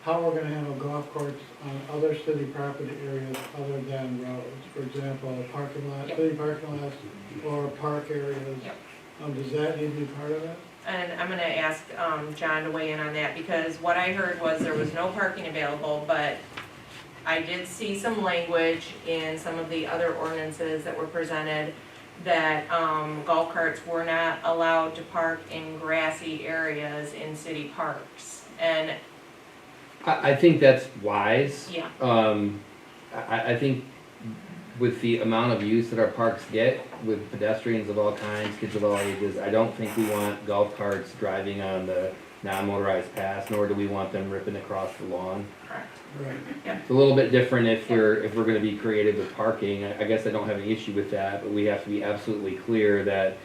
how we're gonna handle golf carts on other city property areas other than roads? For example, parking lot, Yep. city parking lots, or park areas? Yep. Does that need to be part of it? And I'm gonna ask John to weigh in on that, because what I heard was there was no parking available, but I did see some language in some of the other ordinances that were presented that golf carts were not allowed to park in grassy areas in city parks. And, I think that's wise. yeah, I think with the amount of use that our parks get, with pedestrians of all kinds, kids of all ages, I don't think we want golf carts driving on the non-motorized paths, nor do we want them ripping across the lawn. correct. Right. It's a little bit different if we're gonna be creative with parking. I guess I don't have an issue with that, but we have to be absolutely clear that,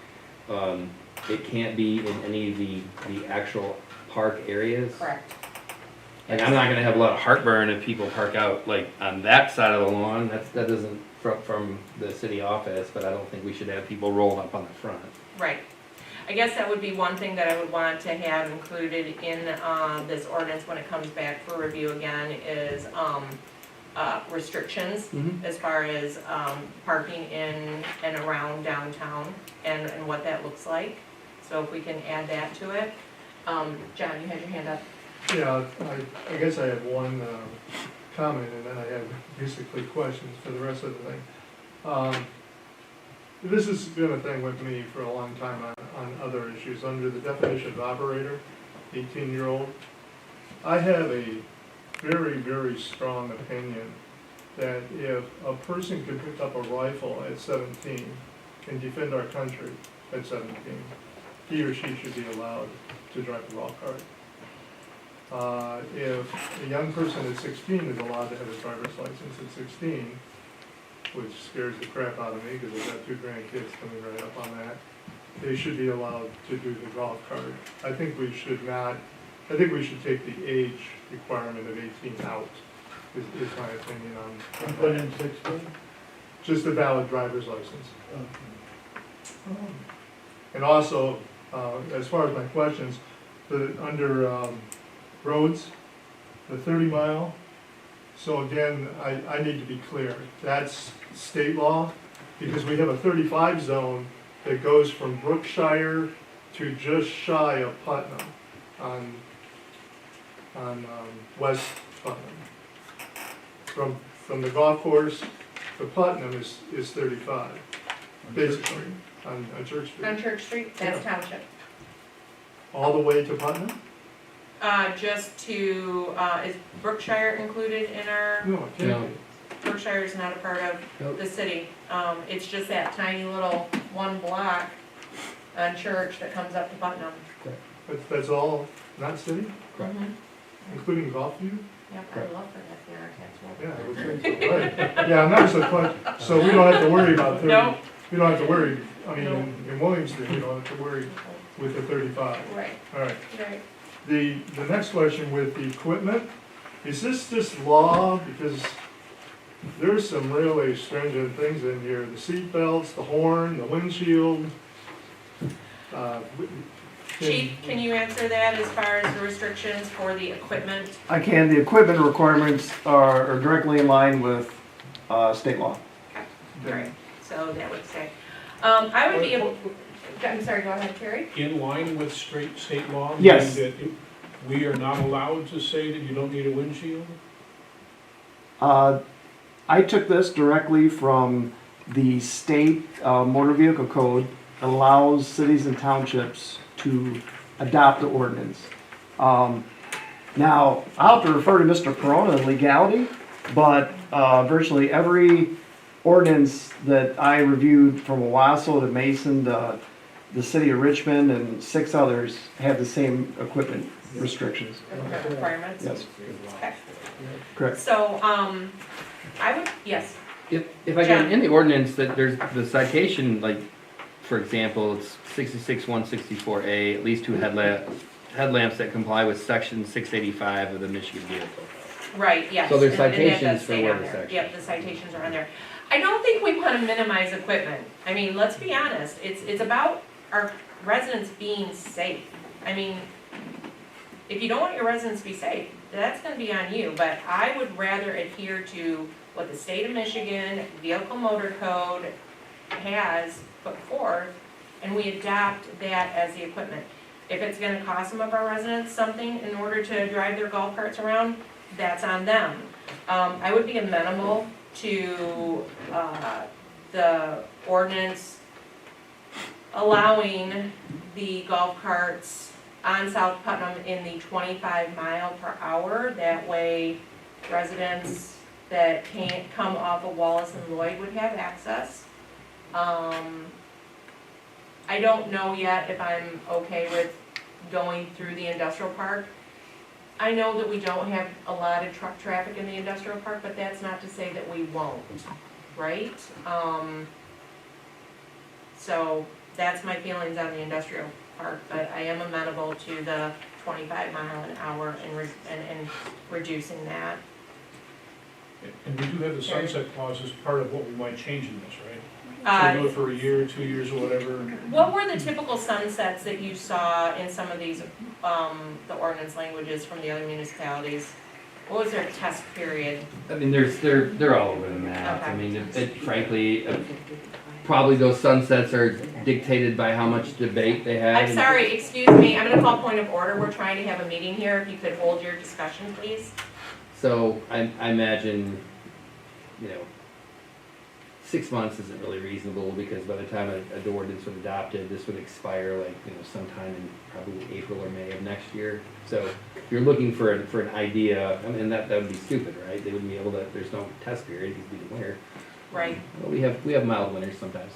it can't be in any of the actual park areas. Correct. Like, I'm not gonna have a lot of heartburn if people park out, like, on that side of the lawn, that doesn't, from the city office, but I don't think we should have people rolling up on the front. Right. I guess that would be one thing that I would want to have included in this ordinance when it comes back for review again is restrictions as far as parking in and around downtown and what that looks like. So if we can add that to it. John, you had your hand up. Yeah, I guess I have one comment, and then I have basically questions for the rest of the thing. This has been a thing with me for a long time on other issues. Under the definition of operator, 18-year-old, I have a very, very strong opinion that if a person could pick up a rifle at 17 and defend our country at 17, he or she should be allowed to drive a golf cart. If a young person at 16 is allowed to have a driver's license at 16, which scares the crap out of me because I've got 2 grandkids coming right up on that, they should be allowed to do the golf cart. I think we should take the age requirement of 18 out, is my opinion on And put in 16? just a valid driver's license. And also, as far as my questions, under roads, the 30 mile, so again, I need to be clear, that's state law, because we have a 35 zone that goes from Brookshire to just shy of Putnam on West Putnam. From the golf course to Putnam is 35, basically, on Church Street. On Church Street, that's township. All the way to Putnam? Just to, is Brookshire included in our, No, it can't be. Brookshire is not a part of Nope. the city. It's just that tiny little one block on Church that comes up to Putnam. That's all, not city, Correct. Mhm. including Golfview? Yep, I'd love for that to be our tax roll. Yeah, I would think so, right. Yeah, and that was the question, so we don't have to worry about 30. No. We don't have to worry, I mean, No. in Williamston, we don't have to worry with the 35. Right, All right. right. The next question with the equipment, is this just law? Because there's some really stringent things in here, the seat belts, the horn, the windshield. Chief, can you answer that as far as the restrictions for the equipment? I can, the equipment requirements are directly in line with state law. Right, so that would say, I would be able, I'm sorry, go ahead, Carrie. In line with state law? Yes. meaning that we are not allowed to say that you don't need a windshield? I took this directly from the state motor vehicle code that allows cities and townships to adopt the ordinance. Now, I'll have to refer to Mr. Corona in legality, but virtually every ordinance that I reviewed from Owasso to Mason to the city of Richmond and 6 others have the same equipment restrictions. Requirements? Yes, Okay. correct. So, I would, yes, If I can, in the ordinance, that there's the citation, like, for example, it's 66-164A, at least 2 headlamps that comply with section 685 of the Michigan Vehicle Code. right, yes. So there's and that does citations for stay where on the there. section. Yep, the citations are on there. I don't think we want to minimize equipment. I mean, let's be honest, it's about our residents being safe. I mean, if you don't want your residents to be safe, that's gonna be on you, but I would rather adhere to what the state of Michigan Vehicle Motor Code has put forth, and we adopt that as the equipment. If it's gonna cost some of our residents something in order to drive their golf carts around, that's on them. I would be amenable to, the ordinance allowing the golf carts on South Putnam in the 25 mile per hour. That way residents that can't come off of Wallace and Lloyd would have access. I don't know yet if I'm okay with going through the industrial park. I know that we don't have a lot of truck traffic in the industrial park, but that's not to say that we won't, right? So that's my feelings on the industrial park, but I am amenable to the 25 mile an hour and reducing that. And we do have the sunset clause as part of what we might change in this, right? So Uh, do it for a year, 2 years, or whatever. What were the typical sunsets that you saw in some of these, the ordinance languages from the other municipalities? What was their test period? I mean, they're all over the map. I Okay. mean, frankly, probably those sunsets are dictated by how much debate they had. I'm sorry, excuse me, I'm gonna call point of order, we're trying to have a meeting here, if you could hold your discussion, please. So I imagine, 6 months isn't really reasonable, because by the time a ordinance was adopted, this would expire like, sometime in probably April or May of next year. So if you're looking for an idea, I mean, that would be stupid, right? They wouldn't be able to, there's no test period, it could be the winter. Right. Well, we have mild winters sometimes.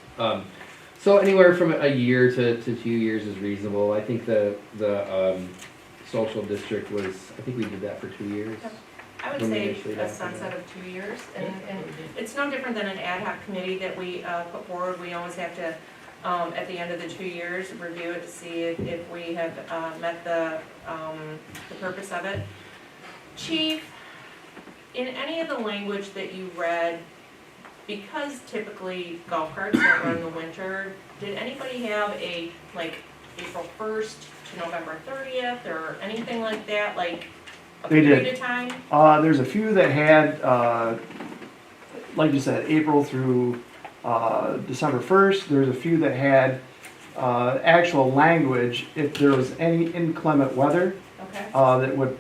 So anywhere from a year to 2 years is reasonable. I think the social district was, I think we did that for 2 years. I would When we say initially a adopted sunset that. of 2 years, and it's no different than an ad hoc committee that we put forward. We always have to, at the end of the 2 years, review it to see if we have met the purpose of it. Chief, in any of the language that you read, because typically golf carts don't run in the winter, did anybody have a, like, April 1st to November 30th, or anything like that, like a They did. period of time? There's a few that had, like you said, April through December 1st. There's a few that had actual language, if there was any inclement weather Okay, that would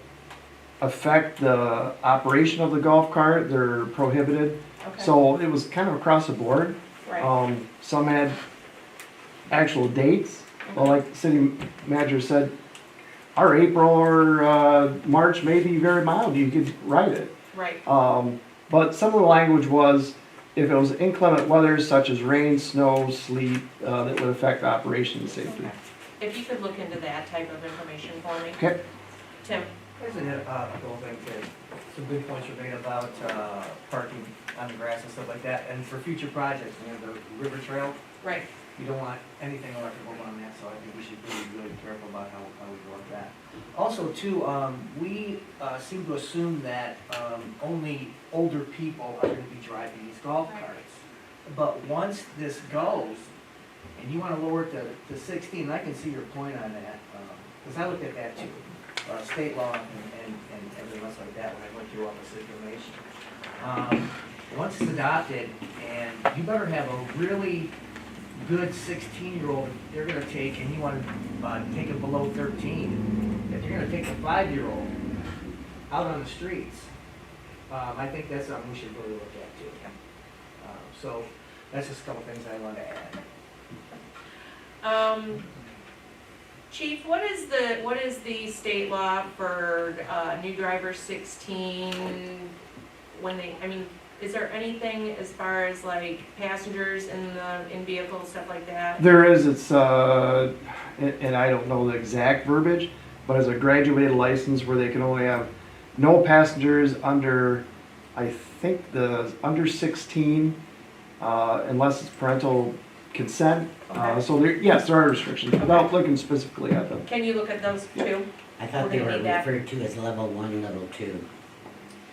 affect the operation of the golf cart, they're prohibited. okay, So it was kind of across the board. right, Some had actual dates. Well, like the city manager said, our April or March may be very mild, you could ride it. right, But some of the language was, if it was inclement weather such as rain, snow, sleet, that would affect operation and safety. okay. If you could look into that type of information for me. Okay. Tim? There's a couple of things that, some good points were made about parking on the grass and stuff like that. And for future projects, the river trail, Right, you don't want anything electrical on that, so I think we should be really careful about how we work that. Also, too, we seem to assume that only older people are gonna be driving these golf carts. But once this goes, and you wanna lower it to 16, I can see your point on that, because I looked at that too. State law and everything else like that when I went through all this information. Once it's adopted, and you better have a really good 16-year-old you're gonna take, and you wanna take it below 13, if you're gonna take a 5-year-old out on the streets, I think that's something we should really look at too. So that's just a couple things I want to add. Chief, what is the state law for new drivers 16, when they, I mean, is there anything as far as like passengers in vehicles, stuff like that? There is, it's, and I don't know the exact verbiage, but it's a graduated license where they can only have no passengers under, I think under 16, unless it's parental consent. Okay. So there, yes, there are restrictions, without looking specifically at them. Can you look at those too? I thought We're they gonna were need that. referred to as level 1, level 2.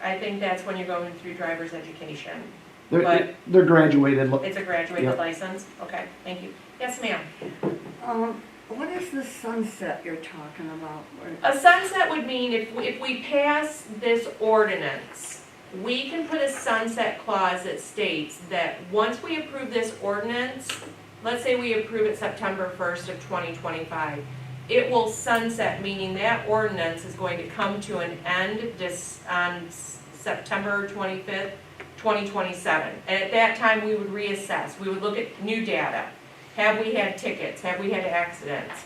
I think that's when you're going through driver's education. They're, But- they're graduated. It's a graduated Yep. license? Okay, thank you. Yes, ma'am. What is the sunset you're talking about? A sunset would mean if we pass this ordinance, we can put a sunset clause that states that once we approve this ordinance, let's say we approve it September 1st of 2025, it will sunset, meaning that ordinance is going to come to an end on September 25th, 2027. And at that time, we would reassess. We would look at new data. Have we had tickets? Have we had accidents?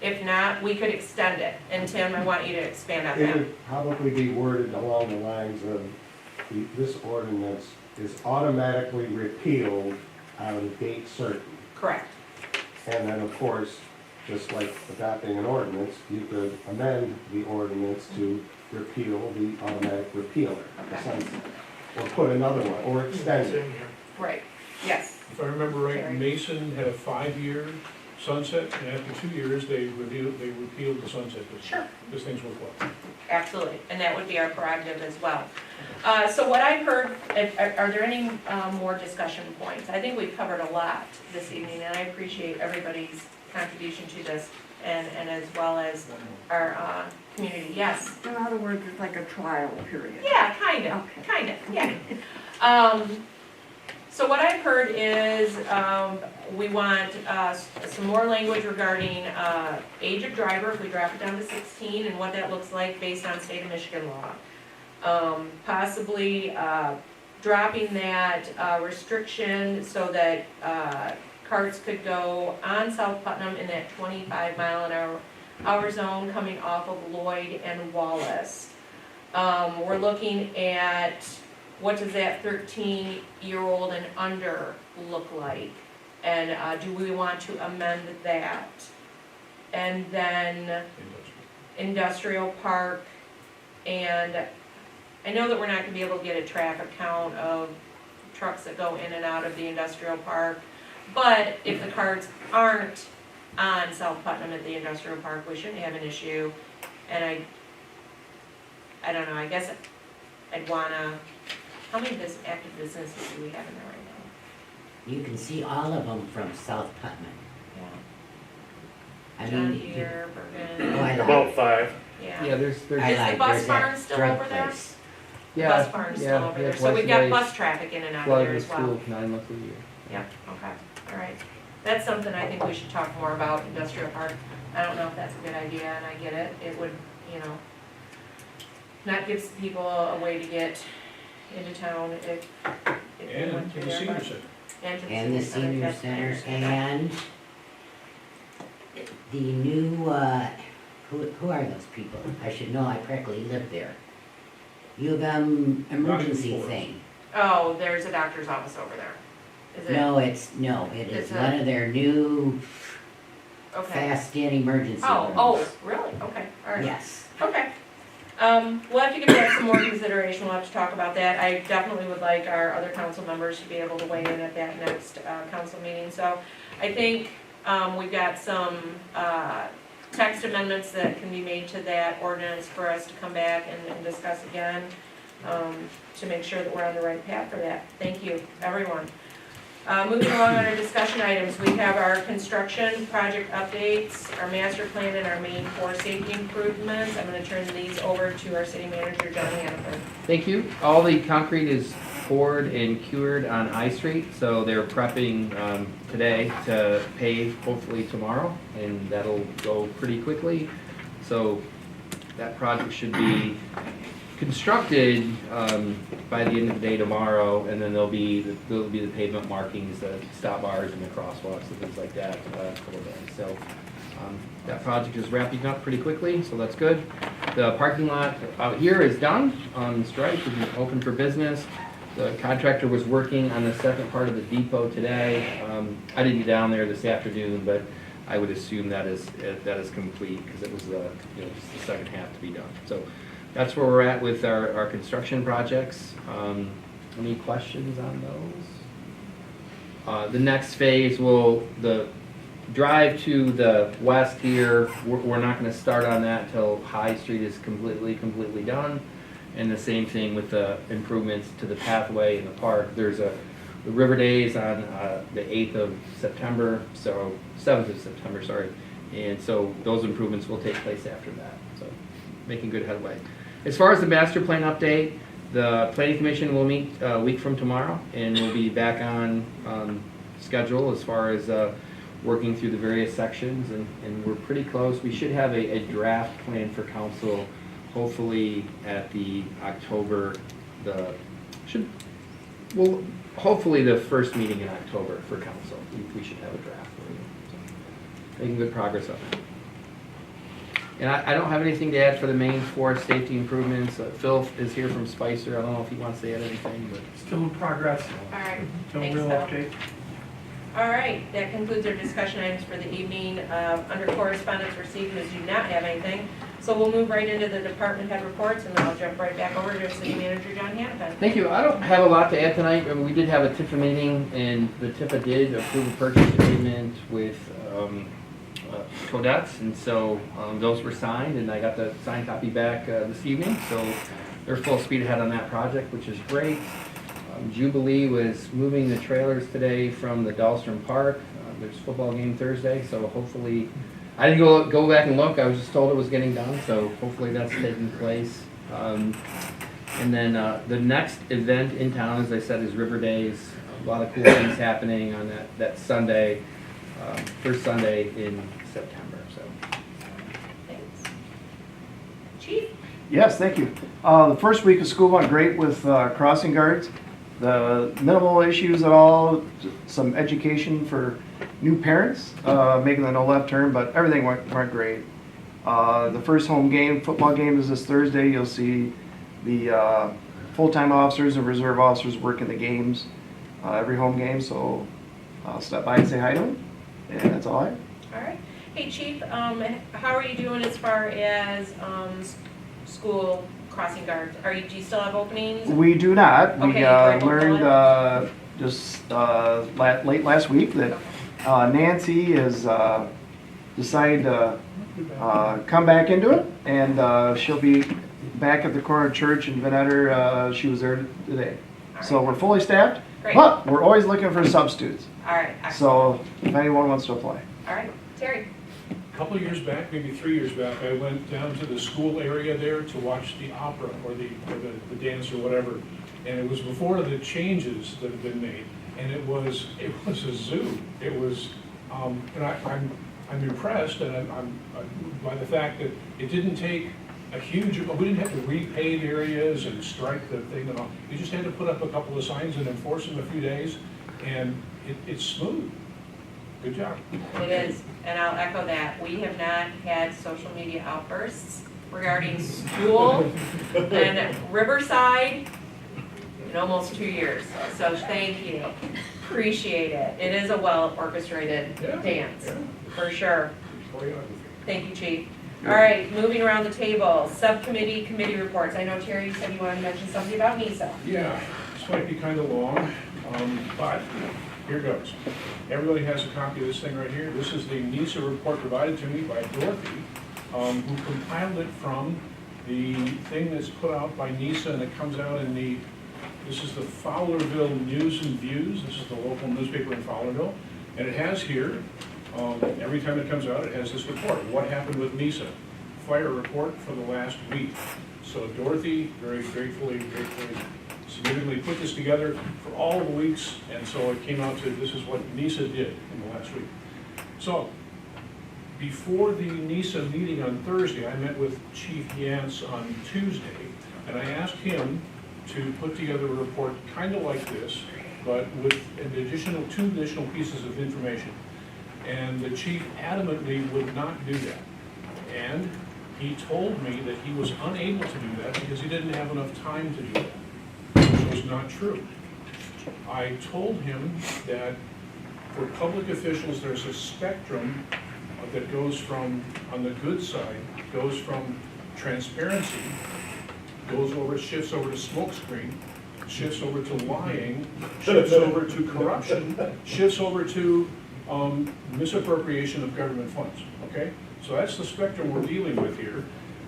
If not, we could extend it. And Tim, I want you to expand on It that. would probably be worded along the lines of, this ordinance is automatically repealed on a date certain. Correct. And then, of course, just like adopting an ordinance, you could amend the ordinance to repeal the automatic repealer, the Okay. sunset. Or put another one, or extend it. Same here. Right, yes. If I remember right, Terry. Mason had a 5-year sunset, and after 2 years, they repealed the sunset. Sure. This thing's worth well. Absolutely, and that would be our prerogative as well. So what I've heard, are there any more discussion points? I think we've covered a lot this evening, and I appreciate everybody's contribution to this, and as well as our community. Yes? In other words, it's like a trial period. Yeah, kinda, yeah. So what I've heard is, we want, some more language regarding, age of driver, if we drop it down to 16, and what that looks like based on state of Michigan law. Possibly, dropping that, restriction so that, carts could go on South Putnam in that 25-mile-an-hour zone coming off of Lloyd and Wallace. We're looking at, what does that 13-year-old and under look like? And do we want to amend that? And then industrial park, and I know that we're not gonna be able to get a traffic count of trucks that go in and out of the industrial park, but if the carts aren't on South Putnam at the industrial park, we shouldn't have an issue. And I don't know, I guess I'd wanna How many active businesses do we have in there right now? You can see all of them from South Putnam. Yeah. I John mean, Deere, oh, Bergen, I like, About 5. yeah. Yeah, there's, Is I the like, bus there's barn that still drug over there? place. yeah, Bus barn's still yeah, over yeah, there, so twice we've a got day. bus traffic in and out of Plug there the as well. school 9 months a year. Yeah, okay, all right. That's something I think we should talk more about, industrial park. I don't know if that's a good idea, and I get it. It would, you know, not give people a way to get into town if they And went through to the there. senior but- center. And the senior yes, I center, understand that. and the new, who are those people? I should know, I practically lived there. U of M emergency Forest. thing. Oh, there's a doctor's office over there. Is it? No, it It's is a- one of their new Okay. fast-in emergency Oh, rooms. really? Okay, all right. Yes. Okay. We'll have to give that some more consideration, we'll have to talk about that. I definitely would like our other council members to be able to weigh in at that next, council meeting. So I think, we've got some, text amendments that can be made to that ordinance for us to come back and discuss again, to make sure that we're on the right path for that. Thank you, everyone. Moving along on our discussion items, we have our construction project updates, our master plan, and our main core safety improvements. I'm gonna turn these over to our city manager, John Hannaford. Thank you. All the concrete is poured and cured on High Street, so they're prepping today to pave hopefully tomorrow, and that'll go pretty quickly. So that project should be constructed by the end of the day tomorrow, and then there'll be the pavement markings, the stop bars and the crosswalks and things like that a couple of days. So that project is wrapping up pretty quickly, so that's good. The parking lot out here is done, striped and open for business. The contractor was working on the second part of the depot today. I didn't get down there this afternoon, but I would assume that is complete, because it was just the second half to be done. So that's where we're at with our construction projects. Any questions on those? The next phase the drive to the west here, we're not gonna start on that until High Street is completely done. And the same thing with the improvements to the pathway in the park. There's the River Days on the 8th of September, so 7th of September, sorry. And so those improvements will take place after that, so making good headway. As far as the master plan update, the planning commission will meet a week from tomorrow, and we'll be back on schedule as far as working through the various sections, and we're pretty close. We should have a draft plan for council hopefully at the October, hopefully the first meeting in October for council. We should have a draft for you. So, making good progress on that. And I don't have anything to add for the main forest safety improvements. Phil is here from Spicer. I don't know if he wants to add anything, but. Still in progress. All right, No thanks, real Phil. update. All right, that concludes our discussion items for the evening. Under correspondence received, we do not have anything. So we'll move right into the department head reports, and then I'll jump right back over to City Manager John Hannaford. Thank you. I don't have a lot to add tonight. I mean, we did have a TIFA meeting, and the TIFA did approve a purchase agreement with Codettes, and so those were signed, and I got the signed copy back this evening. So they're full speed ahead on that project, which is great. Jubilee was moving the trailers today from the Dahlstrom Park. There's a football game Thursday, so hopefully, I didn't go back and look. I was just told it was getting done, so hopefully that's taking place. And then the next event in town, as I said, is River Days. A lot of cool things happening on that Sunday, first Sunday in September. So. Thanks. Chief? Yes, thank you. The first week of school went great with crossing guards. The minimal issues at all, some education for new parents, making the no left turn, but everything went great. The first home game, football game, is this Thursday. You'll see the full-time officers and reserve officers working the games, every home game, so I'll stop by and say hi to them, and that's all I have. All right. Hey, Chief, how are you doing as far as school crossing guards? Do you still have openings? We do not. We Okay, great. learned just late last week that Nancy has decided to come back into it, and she'll be back at the corner church in Van Etter. She was there today. So we're fully staffed, Great. but we're always looking for substitutes. All right, excellent. So if anyone wants to apply. All right, Terry. A couple of years back, maybe 3 years back, I went down to the school area there to watch the opera or the dance or whatever. And it was before the changes that had been made. And it was a zoo. It was, and I'm impressed and I'm by the fact that it didn't take a huge, we didn't have to repave areas and strike the thing and all. You just had to put up a couple of signs and enforce them a few days, and it's smooth. Good job. It is, and I'll echo that. We have not had social media outbursts regarding school and Riverside in almost 2 years. So thank you. Appreciate it. It is a well orchestrated dance, for sure. Thank you, Chief. All right, moving around the table, subcommittee, committee reports. I know, Terry, you said you wanted to mention something about NISA. Yeah, this might be kind of long, but here goes. Everybody has a copy of this thing right here. This is the NISA report provided to me by Dorothy, who compiled it from the thing that's put out by NISA, and it comes out in the, this is the Fowlerville News and Views. This is the local newspaper in Fowlerville. And it has here, every time it comes out, it has this report. What happened with NISA? Fire report for the last week. So Dorothy, very gratefully, significantly put this together for all the weeks, and so it came out to, this is what NISA did in the last week. So, before the NISA meeting on Thursday, I met with Chief Yance on Tuesday, and I asked him to put together a report kind of like this, but with two additional pieces of information. And the chief adamantly would not do that. And he told me that he was unable to do that because he didn't have enough time to do that, which was not true. I told him that for public officials, there's a spectrum that goes from, on the good side, goes from transparency, shifts over to smokescreen, shifts over to lying, shifts over to corruption, shifts over to misappropriation of government funds, okay? So that's the spectrum we're dealing with here.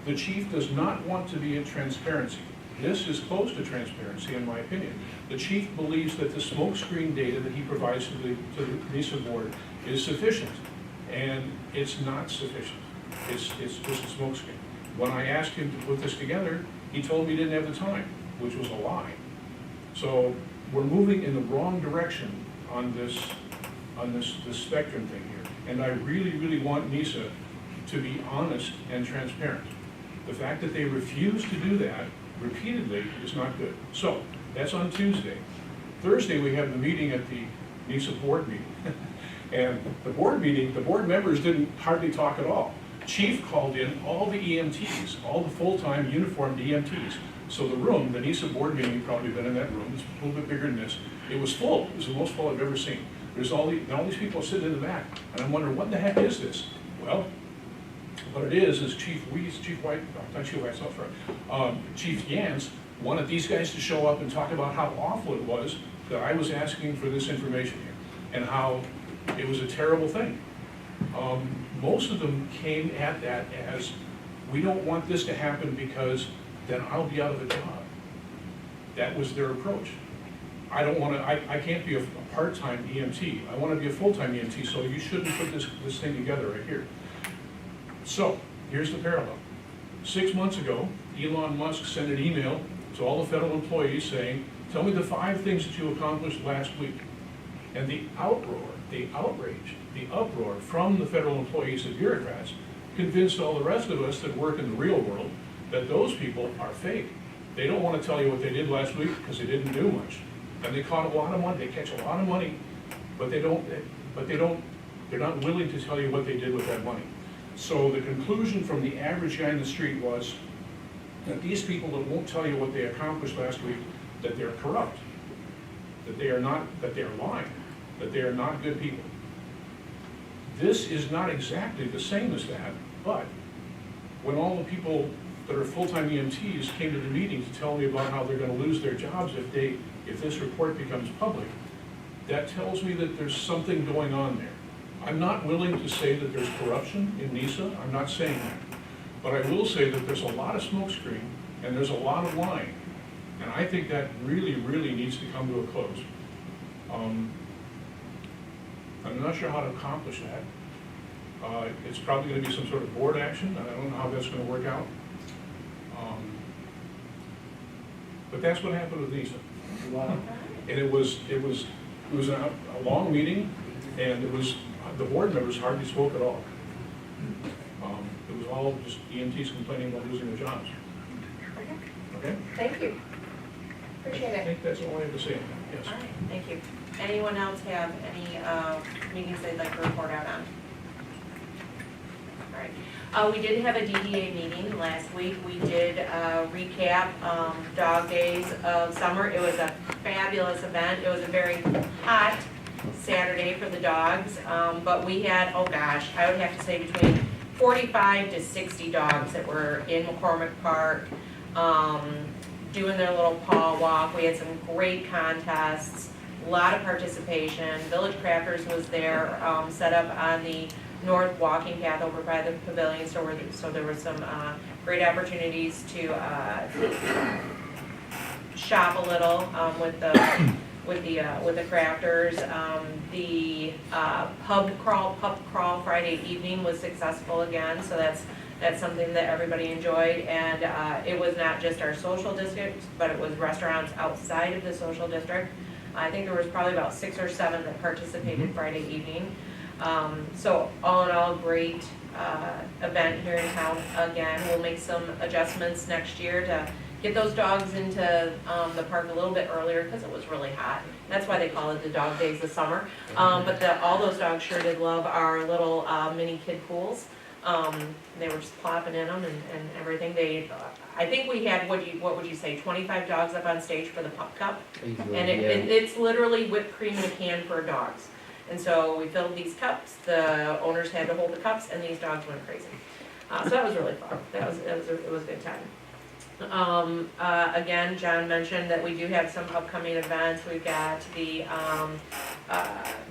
The chief does not want to be in transparency. This is close to transparency, in my opinion. The chief believes that the smokescreen data that he provides to the NISA board is sufficient, and it's not sufficient. It's just a smokescreen. When I asked him to put this together, he told me he didn't have the time, which was a lie. So we're moving in the wrong direction on this spectrum thing here. And I really want NISA to be honest and transparent. The fact that they refuse to do that repeatedly is not good. So that's on Tuesday. Thursday, we have the meeting at the NISA board meeting. And the board meeting, the board members didn't hardly talk at all. Chief called in all the EMTs, all the full-time uniformed EMTs. So the room, the NISA board meeting, you've probably been in that room, it's a little bit bigger than this. It was full. It was the most full I've ever seen. There's all these people sitting in the back, and I'm wondering, what the heck is this? Well, what it is Chief Yance wanted these guys to show up and talk about how awful it was that I was asking for this information here, and how it was a terrible thing. Most of them came at that as, we don't want this to happen because then I'll be out of a job. That was their approach. I don't want to, I can't be a part-time EMT. I want to be a full-time EMT, so you shouldn't put this thing together right here. So, here's the parallel. 6 months ago, Elon Musk sent an email to all the federal employees saying, tell me the 5 things that you accomplished last week. And the outroar, the outrage, the uproar from the federal employees and bureaucrats convinced all the rest of us that work in the real world that those people are fake. They don't want to tell you what they did last week because they didn't do much. And they caught a lot of money, they catch a lot of money, but they're not willing to tell you what they did with that money. So the conclusion from the average guy in the street was that these people that won't tell you what they accomplished last week, that they're corrupt, that they are lying, that they are not good people. This is not exactly the same as that, but when all the people that are full-time EMTs came to the meeting to tell me about how they're going to lose their jobs if this report becomes public, that tells me that there's something going on there. I'm not willing to say that there's corruption in NISA, I'm not saying that. But I will say that there's a lot of smokescreen and there's a lot of lying. And I think that really, really needs to come to a close. I'm not sure how to accomplish that. It's probably gonna be some sort of board action, and I don't know how that's gonna work out. But that's what happened with NISA. And it was a long meeting, and the board members hardly spoke at all. It was all just EMTs complaining about losing their jobs. Okay? Thank you. Appreciate I it. think that's all I have to say on that, yes. All right, thank you. Anyone else have any meetings they'd like to report out on? All right. We did have a DDA meeting last week. We did recap Dog Days of Summer. It was a fabulous event. It was a very hot Saturday for the dogs, but we had, oh gosh, I would have to say between 45 to 60 dogs that were in McCormick Park doing their little paw walk. We had some great contests, a lot of participation. Village Crafters was there, set up on the north walking path over by the pavilion, so there were some great opportunities to shop a little with the crafters. The pub crawl Friday evening was successful again, so that's something that everybody enjoyed. And it was not just our social district, but it was restaurants outside of the social district. I think there was probably about 6 or 7 that participated Friday evening. So all in all, great event here in town. Again, we'll make some adjustments next year to get those dogs into the park a little bit earlier because it was really hot. That's why they call it the Dog Days of Summer. But all those dogs sure did love our little mini kid pools. They were just plopping in them and everything. I think we had, what would you say, 25 dogs up on stage for the Pup Cup? And it's literally whipped cream in a can for dogs. And so we filled these cups, the owners had to hold the cups, and these dogs went crazy. So that was really fun. It was a good time. Again, John mentioned that we do have some upcoming events. We've got the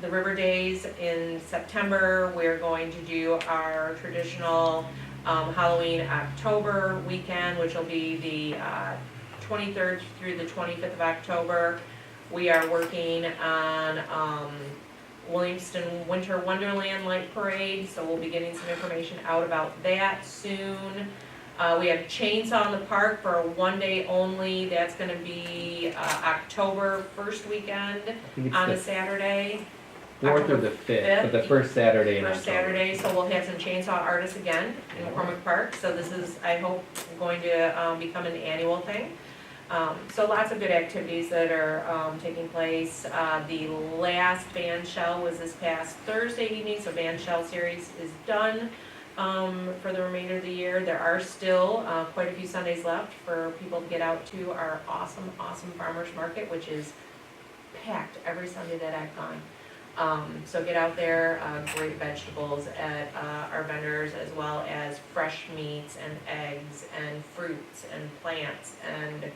River Days in September. We're going to do our traditional Halloween October weekend, which will be the 23rd through the 25th of October. We are working on Willamston Winter Wonderland Light Parade, so we'll be getting some information out about that soon. We have Chainsaw in the Park for a 1 day only. That's going to be October 1st weekend on a Saturday. 4th or the 5th, but the first Saturday in First October. Saturday, so we'll have some chainsaw artists again in McCormick Park. So this is, I hope, going to become an annual thing. So lots of good activities that are taking place. The last band shell was this past Thursday evening, so band shell series is done for the remainder of the year. There are still quite a few Sundays left for people to get out to our awesome farmers market, which is packed every Sunday that I've gone. So get out there, great vegetables at our vendors, as well as fresh meats and eggs and fruits and plants and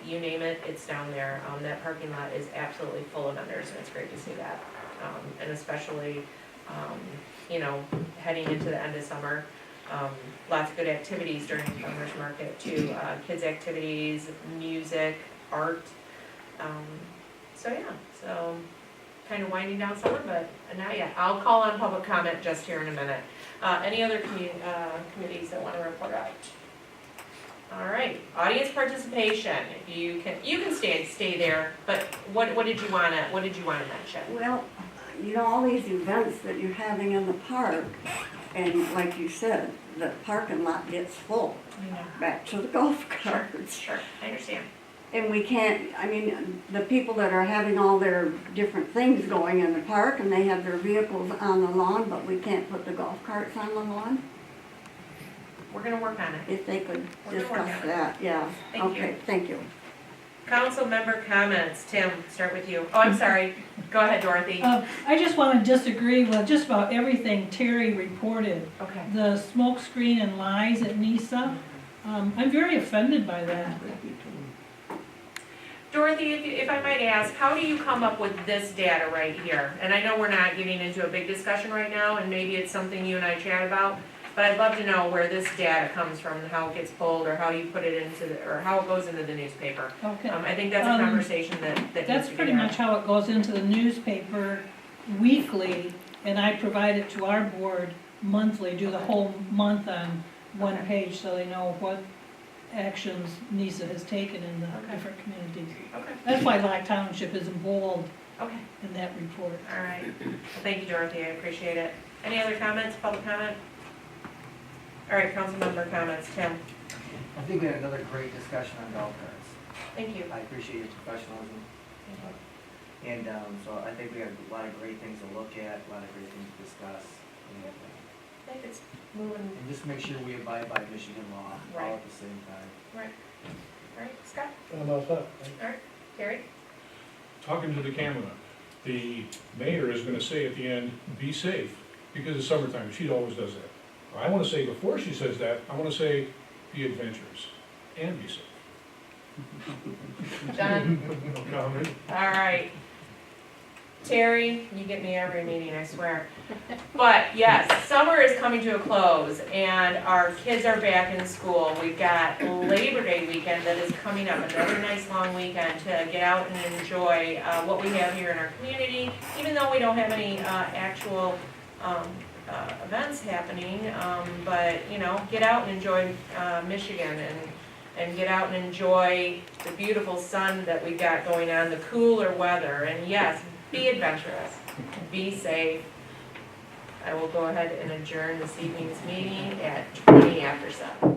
you name it, it's down there. That parking lot is absolutely full of vendors, and it's great to see that. And especially, heading into the end of summer, lots of good activities during the farmers market too. Kids activities, music, art. So kind of winding down summer, but not yet. I'll call on public comment just here in a minute. Any other committees that want to report out? All right, audience participation. If you can stay there. But what did you wanna mention? Well, all these events that you're having in the park, and like you said, the parking lot gets full. Yeah. Back to the golf carts. Sure, I understand. And we can't, the people that are having all their different things going in the park, and they have their vehicles on the lawn, but we can't put the golf carts on the lawn? We're gonna work on it. If they could We're gonna work on discuss it. that, yeah. Thank you. Okay, thank you. Council member comments. Tim, start with you. Oh, I'm sorry. Go ahead, Dorothy. I just want to disagree with just about everything Terry reported. Okay. The smoke screen and lies at NISA, I'm very offended by that. Dorothy, if I might ask, how do you come up with this data right here? And I know we're not getting into a big discussion right now, and maybe it's something you and I chat about, But I'd love to know where this data comes from, and how it gets pulled, or how you put it into the, or how it goes into the newspaper. Okay. I think that's a conversation that needs to be had. That's pretty much how it goes into the newspaper weekly, and I provide it to our board monthly, do the whole month on one Okay. page, so they know what actions NISA has taken in the Okay. different communities. Okay, That's why Locke Township is in bold okay, in that report. all right. Well, thank you, Dorothy, I appreciate it. Any other comments, public comment? All right, council member comments, Tim, I think we had another great discussion on golf carts. thank you. I appreciate your professionalism. And, so I think we have a lot of great things to look at, a lot of great things to discuss. I think it's moving, And just make sure we abide by Michigan law all Right. at the same time. right. All right, Scott, And all set. all right, Gary? Talking to the camera, the mayor is gonna say at the end, be safe, because it's summertime, she always does that. I wanna say, before she says that, I wanna say, be adventurous and be safe. John? No comment. All right. Terry, you get me every meeting, I swear. But yes, summer is coming to a close and our kids are back in school. We've got Labor Day weekend that is coming up, another nice long weekend to get out and enjoy what we have here in our community. Even though we don't have any actual events happening, but you know, get out and enjoy Michigan and get out and enjoy the beautiful sun that we got going on, the cooler weather, and yes, be adventurous, be safe. I will go ahead and adjourn this evening's meeting at 20 after 7.